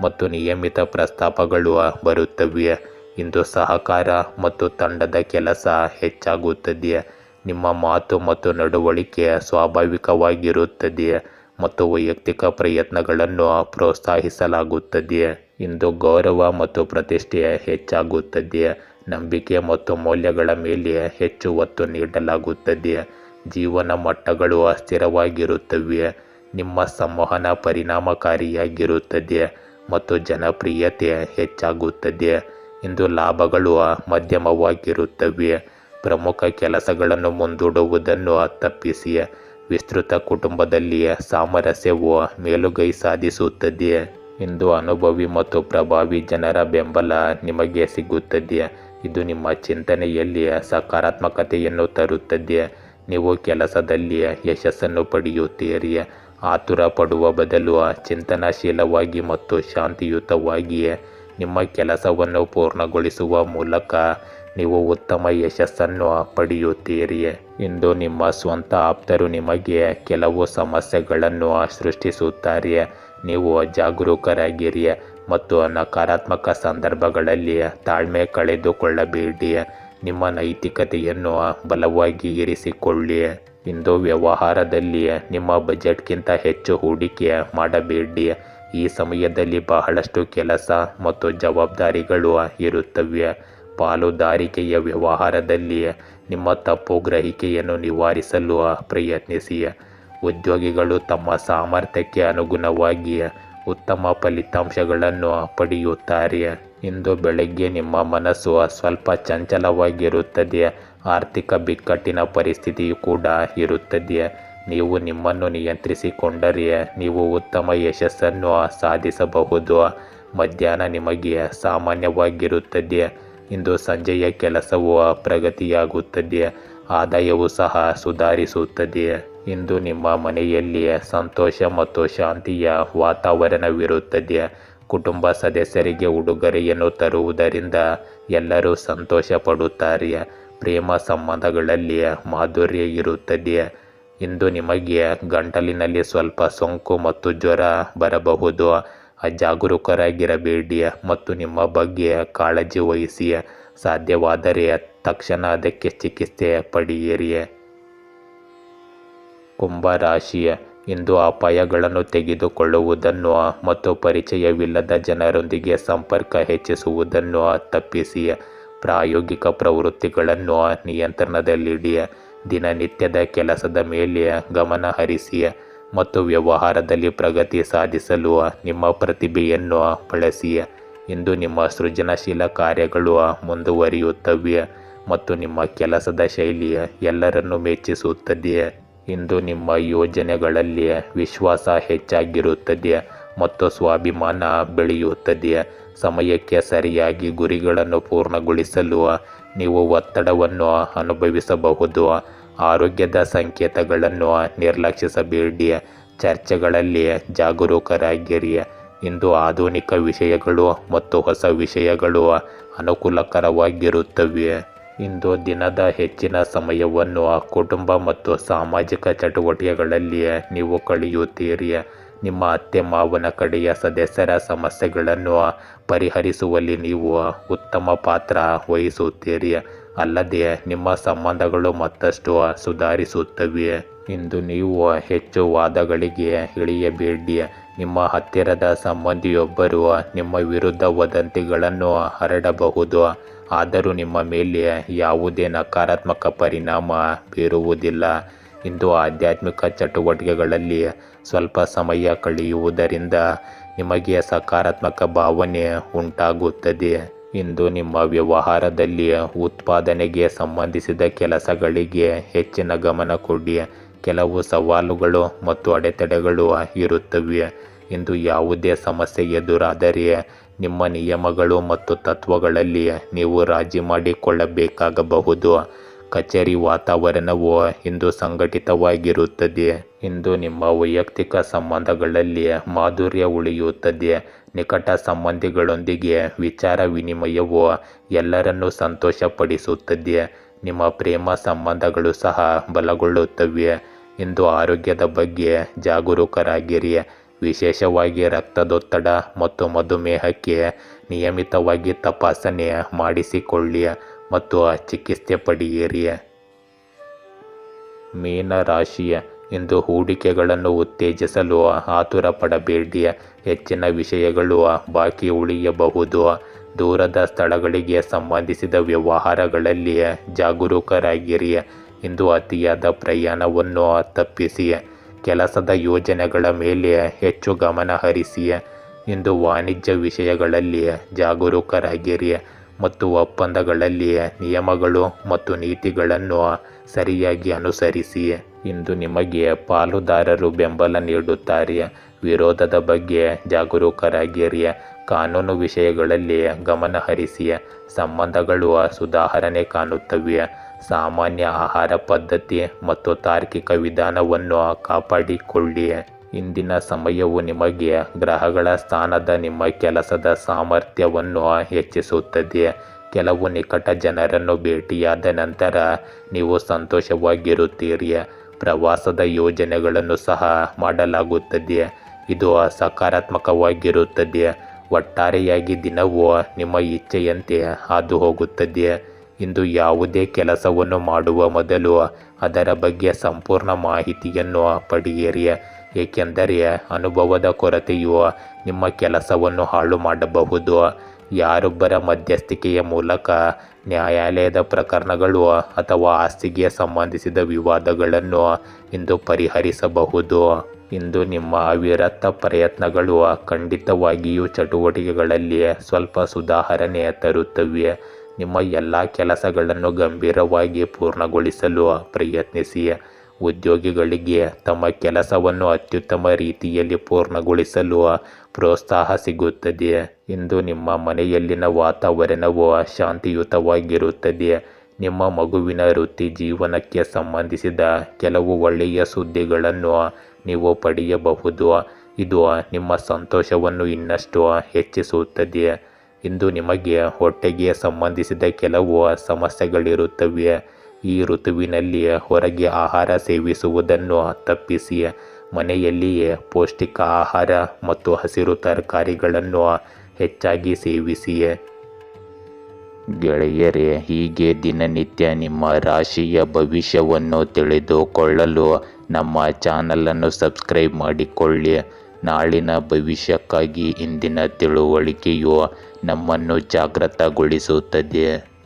ಮತ್ತು ನಿಯಮಿತ ಪ್ರಸ್ತಾಪಗಳು ಬರುತ್ತವೆ. ಇಂದು ಸಹಕಾರ ಮತ್ತು ತಂಡದ ಕೆಲಸ ಹೆಚ್ಚಾಗುತ್ತದೆ. ನಿಮ್ಮ ಮಾತು ಮತ್ತು ನಡವಳಿಕೆ ಸ್ವಾಭಾವಿಕವಾಗಿರುತ್ತದೆ ಮತ್ತು ವೈಯಕ್ತಿಕ ಪ್ರಯತ್ನಗಳನ್ನು ಪ್ರೋತ್ಸಾಹಿಸಲಾಗುತ್ತದೆ. ಇಂದು ಗೌರವ ಮತ್ತು ಪ್ರತಿಷ್ಠೆ ಹೆಚ್ಚಾಗುತ್ತದೆ. ನಂಬಿಕೆ ಮತ್ತು ಮೌಲ್ಯಗಳ ಮೇಲೆ ಹೆಚ್ಚು ಒತ್ತು ನೀಡಲಾಗುತ್ತದೆ. ಜೀವನ ಮಟ್ಟಗಳು ಸ್ಥಿರವಾಗಿರುತ್ತವೆ. ನಿಮ್ಮ ಸಂವಹನ ಪರಿಣಾಮಕಾರಿಯಾಗಿರುತ್ತದೆ ಮತ್ತು ಜನಪ್ರಿಯತೆ ಹೆಚ್ಚಾಗುತ್ತದೆ. ಇಂದು ಲಾಭಗಳು ಮಧ್ಯಮವಾಗಿರುತ್ತವೆ. ಪ್ರಮುಖ ಕೆಲಸಗಳನ್ನು ಮುಂದೂಡುವುದನ್ನು ತಪ್ಪಿಸಿ. ವಿಸ್ತೃತ ಕುಟುಂಬದಲ್ಲಿ ಸಾಮರಸ್ಯವು ಮೇಲುಗೈ ಸಾಧಿಸುತ್ತದೆ. ಇಂದು ಅನುಭವಿ ಮತ್ತು ಪ್ರಭಾವಿ ಜನರ ಬೆಂಬಲ ನಿಮಗೆ ಸಿಗುತ್ತದೆ. ಇದು ನಿಮ್ಮ ಚಿಂತನೆಯಲ್ಲಿ ಸಕಾರಾತ್ಮಕತೆಯನ್ನು ತರುತ್ತದೆ. ನೀವು ಕೆಲಸದಲ್ಲಿ ಯಶಸ್ಸನ್ನು ಪಡೆಯುತ್ತೀರಿ. ಆತುರ ಪಡುವ ಬದಲು ಚಿಂತನಶೀಲವಾಗಿ ಮತ್ತು ಶಾಂತಿಯುತವಾಗಿ ನಿಮ್ಮ ಕೆಲಸವನ್ನು ಪೂರ್ಣಗೊಳಿಸುವ ಮೂಲಕ ನೀವು ಉತ್ತಮ ಯಶಸ್ಸನ್ನು ಪಡೆಯುತ್ತೀರಿ. ಇಂದು ನಿಮ್ಮ ಸ್ವಂತ ಆಪ್ತರು ನಿಮಗೆ ಕೆಲವು ಸಮಸ್ಯೆಗಳನ್ನು ಸೃಷ್ಟಿಸುತ್ತಾರೆ. ನೀವು ಜಾಗರೂಕರಾಗಿರಿ ಮತ್ತು ನಕಾರಾತ್ಮಕ ಸಂದರ್ಭಗಳಲ್ಲಿ ತಾಳ್ಮೆ ಕಳೆದುಕೊಳ್ಳಬೇಡಿ. ನಿಮ್ಮ ನೈತಿಕತೆಯನ್ನು ಬಲವಾಗಿ ಇರಿಸಿಕೊಳ್ಳಿ. ಇಂದು ವ್ಯವಹಾರದಲ್ಲಿ ನಿಮ್ಮ ಬಜೆಟ್ಗಿಂತ ಹೆಚ್ಚು ಹೂಡಿಕೆ ಮಾಡಬೇಡಿ. ಈ ಸಮಯದಲ್ಲಿ ಬಹಳಷ್ಟು ಕೆಲಸ ಮತ್ತು ಜವಾಬ್ದಾರಿಗಳು ಇರುತ್ತವೆ. ಪಾಲುದಾರಿಕೆಯ ವ್ಯವಹಾರದಲ್ಲಿ ನಿಮ್ಮ ತಪ್ಪು ಗ್ರಹಿಕೆಯನ್ನು ನಿವಾರಿಸಲು ಪ್ರಯತ್ನಿಸಿ. ಉದ್ಯೋಗಿಗಳು ತಮ್ಮ ಸಾಮರ್ಥ್ಯಕ್ಕೆ ಅನುಗುಣವಾಗಿ ಉತ್ತಮ ಫಲಿತಾಂಶಗಳನ್ನು ಪಡೆಯುತ್ತಾರೆ. ಇಂದು ಬೆಳಗ್ಗೆ ನಿಮ್ಮ ಮನಸ್ಸು ಸ್ವಲ್ಪ ಚಂಚಲವಾಗಿರುತ್ತದೆ. ಆರ್ಥಿಕ ಬಿಕ್ಕಟ್ಟಿನ ಪರಿಸ್ಥಿತಿಯು ಕೂಡ ಇರುತ್ತದೆ. ನೀವು ನಿಮ್ಮನ್ನು ನಿಯಂತ್ರಿಸಿಕೊಂಡರೆ ನೀವು ಉತ್ತಮ ಯಶಸ್ಸನ್ನು ಸಾಧಿಸಬಹುದು. ಮಧ್ಯಾಹ್ನ ನಿಮಗೆ ಸಾಮಾನ್ಯವಾಗಿರುತ್ತದೆ. ಇಂದು ಸಂಜೆಯ ಕೆಲಸವು ಪ್ರಗತಿಯಾಗುತ್ತದೆ. ಆದಾಯವು ಸಹ ಸುಧಾರಿಸುತ್ತದೆ. ಇಂದು ನಿಮ್ಮ ಮನೆಯಲ್ಲಿ ಸಂತೋಷ ಮತ್ತು ಶಾಂತಿಯ ವಾತಾವರಣವಿರುತ್ತದೆ. ಕುಟುಂಬ ಸದಸ್ಯರಿಗೆ ಉಡುಗೊರೆಯನ್ನು ತರುವುದರಿಂದ ಎಲ್ಲರೂ ಸಂತೋಷ ಪಡುತ್ತಾರೆ. ಪ್ರೇಮ ಸಂಬಂಧಗಳಲ್ಲಿ ಮಾಧುರ್ಯ ಇರುತ್ತದೆ. ಇಂದು ನಿಮಗೆ ಗಂಟಲಿನಲ್ಲಿ ಸ್ವಲ್ಪ ಸೋಂಕು ಮತ್ತು ಜ್ವರ ಬರಬಹುದು. ಅಜಾಗರೂಕರಾಗಿರಬೇಡಿ ಮತ್ತು ನಿಮ್ಮ ಬಗ್ಗೆ ಕಾಳಜಿ ವಹಿಸಿ. ಸಾಧ್ಯವಾದರೆ ತಕ್ಷಣ ಅದಕ್ಕೆ ಚಿಕಿತ್ಸೆ ಪಡೆಯಿರಿ. ಕುಂಭ ರಾಶಿ. ಇಂದು ಅಪಾಯಗಳನ್ನು ತೆಗೆದುಕೊಳ್ಳುವುದನ್ನು ಮತ್ತು ಪರಿಚಯವಿಲ್ಲದ ಜನರೊಂದಿಗೆ ಸಂಪರ್ಕ ಹೆಚ್ಚಿಸುವುದನ್ನು ತಪ್ಪಿಸಿ. ಪ್ರಾಯೋಗಿಕ ಪ್ರವೃತ್ತಿಗಳನ್ನು ನಿಯಂತ್ರಣದಲ್ಲಿಡಿ. ದಿನನಿತ್ಯದ ಕೆಲಸದ ಮೇಲೆ ಗಮನ ಹರಿಸಿ ಮತ್ತು ವ್ಯವಹಾರದಲ್ಲಿ ಪ್ರಗತಿ ಸಾಧಿಸಲು ನಿಮ್ಮ ಪ್ರತಿಭೆಯನ್ನು ಬಳಸಿ. ಇಂದು ನಿಮ್ಮ ಸೃಜನಶೀಲ ಕಾರ್ಯಗಳು ಮುಂದುವರಿಯುತ್ತವೆ ಮತ್ತು ನಿಮ್ಮ ಕೆಲಸದ ಶೈಲಿ ಎಲ್ಲರನ್ನೂ ಮೆಚ್ಚಿಸುತ್ತದೆ. ಇಂದು ನಿಮ್ಮ ಯೋಜನೆಗಳಲ್ಲಿ ವಿಶ್ವಾಸ ಹೆಚ್ಚಾಗಿರುತ್ತದೆ ಮತ್ತು ಸ್ವಾಭಿಮಾನ ಬೆಳೆಯುತ್ತದೆ. ಸಮಯಕ್ಕೆ ಸರಿಯಾಗಿ ಗುರಿಗಳನ್ನು ಪೂರ್ಣಗೊಳಿಸಲು ನೀವು ಒತ್ತಡವನ್ನು ಅನುಭವಿಸಬಹುದು. ಆರೋಗ್ಯದ ಸಂಕೇತಗಳನ್ನು ನಿರ್ಲಕ್ಷಿಸಬೇಡಿ. ಚರ್ಚೆಗಳಲ್ಲಿ ಜಾಗರೂಕರಾಗಿರಿ. ಇಂದು ಆಧುನಿಕ ವಿಷಯಗಳು ಮತ್ತು ಹೊಸ ವಿಷಯಗಳು ಅನುಕೂಲಕರವಾಗಿರುತ್ತವೆ. ಇಂದು ದಿನದ ಹೆಚ್ಚಿನ ಸಮಯವನ್ನು ಕುಟುಂಬ ಮತ್ತು ಸಾಮಾಜಿಕ ಚಟುವಟಿಕೆಗಳಲ್ಲಿ ನೀವು ಕಳೆಯುತ್ತೀರಿ. ನಿಮ್ಮ ಅತ್ತೆ ಮಾವನ ಕಡೆಯ ಸದಸ್ಯರ ಸಮಸ್ಯೆಗಳನ್ನು ಪರಿಹರಿಸುವಲ್ಲಿ ನೀವು ಉತ್ತಮ ಪಾತ್ರ ವಹಿಸುತ್ತೀರಿ. ಅಲ್ಲದೆ ನಿಮ್ಮ ಸಂಬಂಧಗಳು ಮತ್ತಷ್ಟು ಸುಧಾರಿಸುತ್ತವೆ. ಇಂದು ನೀವು ಹೆಚ್ಚು ವಾದಗಳಿಗೆ ಇಳಿಯಬೇಡಿ. ನಿಮ್ಮ ಹತ್ತಿರದ ಸಂಬಂಧಿಯೊಬ್ಬರು ನಿಮ್ಮ ವಿರುದ್ಧ ವದಂತಿಗಳನ್ನು ಹರಡಬಹುದು, ಆದರೂ ನಿಮ್ಮ ಮೇಲೆ ಯಾವುದೇ ನಕಾರಾತ್ಮಕ ಪರಿಣಾಮ ಬೀರುವುದಿಲ್ಲ. ಇಂದು ಆಧ್ಯಾತ್ಮಿಕ ಚಟುವಟಿಕೆಗಳಲ್ಲಿ ಸ್ವಲ್ಪ ಸಮಯ ಕಳೆಯುವುದರಿಂದ ನಿಮಗೆ ಸಕಾರಾತ್ಮಕ ಭಾವನೆ ಉಂಟಾಗುತ್ತದೆ. ಇಂದು ನಿಮ್ಮ ವ್ಯವಹಾರದಲ್ಲಿ ಉತ್ಪಾದನೆಗೆ ಸಂಬಂಧಿಸಿದ ಕೆಲಸಗಳಿಗೆ ಹೆಚ್ಚಿನ ಗಮನ ಕೊಡಿ. ಕೆಲವು ಸವಾಲುಗಳು ಮತ್ತು ಅಡೆತಡೆಗಳು ಇರುತ್ತವೆ. ಇಂದು ಯಾವುದೇ ಸಮಸ್ಯೆ ಎದುರಾದರೆ ನಿಮ್ಮ ನಿಯಮಗಳು ಮತ್ತು ತತ್ವಗಳಲ್ಲಿ ನೀವು ರಾಜಿ ಮಾಡಿಕೊಳ್ಳಬೇಕಾಗಬಹುದು. ಕಚೇರಿ ವಾತಾವರಣವು ಇಂದು ಸಂಘಟಿತವಾಗಿರುತ್ತದೆ. ಇಂದು ನಿಮ್ಮ ವೈಯಕ್ತಿಕ ಸಂಬಂಧಗಳಲ್ಲಿ ಮಾಧುರ್ಯ ಉಳಿಯುತ್ತದೆ. ನಿಕಟ ಸಂಬಂಧಿಗಳೊಂದಿಗೆ ವಿಚಾರ ವಿನಿಮಯವು ಎಲ್ಲರನ್ನೂ ಸಂತೋಷಪಡಿಸುತ್ತದೆ. ನಿಮ್ಮ ಪ್ರೇಮ ಸಂಬಂಧಗಳು ಸಹ ಬಲಗೊಳ್ಳುತ್ತವೆ. ಇಂದು ಆರೋಗ್ಯದ ಬಗ್ಗೆ ಜಾಗರೂಕರಾಗಿರಿ. ವಿಶೇಷವಾಗಿ ರಕ್ತದೊತ್ತಡ ಮತ್ತು ಮಧುಮೇಹಕ್ಕೆ ನಿಯಮಿತವಾಗಿ ತಪಾಸಣೆ ಮಾಡಿಸಿಕೊಳ್ಳಿ ಮತ್ತು ಚಿಕಿತ್ಸೆ ಪಡೆಯಿರಿ. ಮೀನ ರಾಶಿ, ಇಂದು ಹೂಡಿಕೆಗಳನ್ನು ಉತ್ತೇಜಿಸಲು ಆತುರ ಪಡಬೇಡಿ. ಹೆಚ್ಚಿನ ವಿಷಯಗಳು ಬಾಕಿ ಉಳಿಯಬಹುದು. ದೂರದ ಸ್ಥಳಗಳಿಗೆ ಸಂಬಂಧಿಸಿದ ವ್ಯವಹಾರಗಳಲ್ಲಿ ಜಾಗರೂಕರಾಗಿರಿ. ಇಂದು ಅತಿಯಾದ ಪ್ರಯಾಣವನ್ನು ತಪ್ಪಿಸಿ. ಕೆಲಸದ ಯೋಜನೆಗಳ ಮೇಲೆ ಹೆಚ್ಚು ಗಮನ ಹರಿಸಿ. ಇಂದು ವಾಣಿಜ್ಯ ವಿಷಯಗಳಲ್ಲಿ ಜಾಗರೂಕರಾಗಿರಿ ಮತ್ತು ಒಪ್ಪಂದಗಳಲ್ಲಿ ನಿಯಮಗಳು ಮತ್ತು ನೀತಿಗಳನ್ನು ಸರಿಯಾಗಿ ಅನುಸರಿಸಿ. ಇಂದು ನಿಮಗೆ ಪಾಲುದಾರರು ಬೆಂಬಲ ನೀಡುತ್ತಾರೆ. ವಿರೋಧದ ಬಗ್ಗೆ ಜಾಗರೂಕರಾಗಿರಿ. ಕಾನೂನು ವಿಷಯಗಳಲ್ಲಿ ಗಮನ ಹರಿಸಿ. ಸಂಬಂಧಗಳು ಸುಧಾರಣೆ ಕಾಣುತ್ತವೆ. ಸಾಮಾನ್ಯ ಆಹಾರ ಪದ್ಧತಿ ಮತ್ತು ತಾರ್ಕಿಕ ವಿಧಾನವನ್ನು ಕಾಪಾಡಿಕೊಳ್ಳಿ. ಇಂದಿನ ಸಮಯವು ನಿಮಗೆ ಗ್ರಹಗಳ ಸ್ಥಾನದ ನಿಮ್ಮ ಕೆಲಸದ ಸಾಮರ್ಥ್ಯವನ್ನು ಹೆಚ್ಚಿಸುತ್ತದೆ. ಕೆಲವು ನಿಕಟ ಜನರನ್ನು ಭೇಟಿಯಾದ ನಂತರ ನೀವು ಸಂತೋಷವಾಗಿರುತ್ತೀರಿ. ಪ್ರವಾಸದ ಯೋಜನೆಗಳನ್ನು ಸಹ ಮಾಡಲಾಗುತ್ತದೆ. ಇದು ಸಕಾರಾತ್ಮಕವಾಗಿರುತ್ತದೆ. ಒಟ್ಟಾರೆಯಾಗಿ ದಿನವು ನಿಮ್ಮ ಇಚ್ಛೆಯಂತೆ ಹಾದು ಹೋಗುತ್ತದೆ. ಇಂದು ಯಾವುದೇ ಕೆಲಸವನ್ನು ಮಾಡುವ ಮೊದಲು ಅದರ ಬಗ್ಗೆ ಸಂಪೂರ್ಣ ಮಾಹಿತಿಯನ್ನು ಪಡೆಯಿರಿ, ಏಕೆಂದರೆ ಅನುಭವದ ಕೊರತೆಯು ನಿಮ್ಮ ಕೆಲಸವನ್ನು ಹಾಳು ಮಾಡಬಹುದು. ಯಾರೊಬ್ಬರ ಮಧ್ಯಸ್ಥಿಕೆಯ ಮೂಲಕ ನ್ಯಾಯಾಲಯದ ಪ್ರಕರಣಗಳು ಅಥವಾ ಆಸ್ತಿಗೆ ಸಂಬಂಧಿಸಿದ ವಿವಾದಗಳನ್ನು ಇಂದು ಪರಿಹರಿಸಬಹುದು. ಇಂದು ನಿಮ್ಮ ಅವಿರತ ಪ್ರಯತ್ನಗಳು ಖಂಡಿತವಾಗಿಯೂ ಚಟುವಟಿಕೆಗಳಲ್ಲಿ ಸ್ವಲ್ಪ ಸುಧಾರಣೆ ತರುತ್ತವೆ. ನಿಮ್ಮ ಎಲ್ಲ ಕೆಲಸಗಳನ್ನು ಗಂಭೀರವಾಗಿ ಪೂರ್ಣಗೊಳಿಸಲು ಪ್ರಯತ್ನಿಸಿ. ಉದ್ಯೋಗಿಗಳಿಗೆ ತಮ್ಮ ಕೆಲಸವನ್ನು ಅತ್ಯುತ್ತಮ ರೀತಿಯಲ್ಲಿ ಪೂರ್ಣಗೊಳಿಸಲು ಪ್ರೋತ್ಸಾಹ ಸಿಗುತ್ತದೆ. ಇಂದು ನಿಮ್ಮ ಮನೆಯಲ್ಲಿನ ವಾತಾವರಣವು ಶಾಂತಿಯುತವಾಗಿರುತ್ತದೆ. ನಿಮ್ಮ ಮಗುವಿನ ವೃತ್ತಿ ಜೀವನಕ್ಕೆ ಸಂಬಂಧಿಸಿದ ಕೆಲವು ಒಳ್ಳೆಯ ಸುದ್ದಿಗಳನ್ನು ನೀವು ಪಡೆಯಬಹುದು. ಇದು ನಿಮ್ಮ ಸಂತೋಷವನ್ನು ಇನ್ನಷ್ಟು ಹೆಚ್ಚಿಸುತ್ತದೆ. ಇಂದು ನಿಮಗೆ ಹೊಟ್ಟೆಗೆ ಸಂಬಂಧಿಸಿದ ಕೆಲವು ಸಮಸ್ಯೆಗಳಿರುತ್ತವೆ. ಈ ಋತುವಿನಲ್ಲಿ ಹೊರಗೆ ಆಹಾರ ಸೇವಿಸುವುದನ್ನು ತಪ್ಪಿಸಿ. ಮನೆಯಲ್ಲಿಯೇ ಪೌಷ್ಟಿಕ ಆಹಾರ ಮತ್ತು ಹಸಿರು ತರಕಾರಿಗಳನ್ನು ಹೆಚ್ಚಾಗಿ ಸೇವಿಸಿ. ಗೆಳೆಯರೇ, ಹೀಗೆ ದಿನನಿತ್ಯ ನಿಮ್ಮ ರಾಶಿಯ ಭವಿಷ್ಯವನ್ನು ತಿಳಿದುಕೊಳ್ಳಲು ನಮ್ಮ ಚಾನಲನ್ನು ಸಬ್ಸ್ಕ್ರೈಬ್ ಮಾಡಿಕೊಳ್ಳಿ. ನಾಳಿನ ಭವಿಷ್ಯಕ್ಕಾಗಿ ಇಂದಿನ ತಿಳುವಳಿಕೆಯು ನಮ್ಮನ್ನು ಜಾಗೃತಗೊಳಿಸುತ್ತದೆ.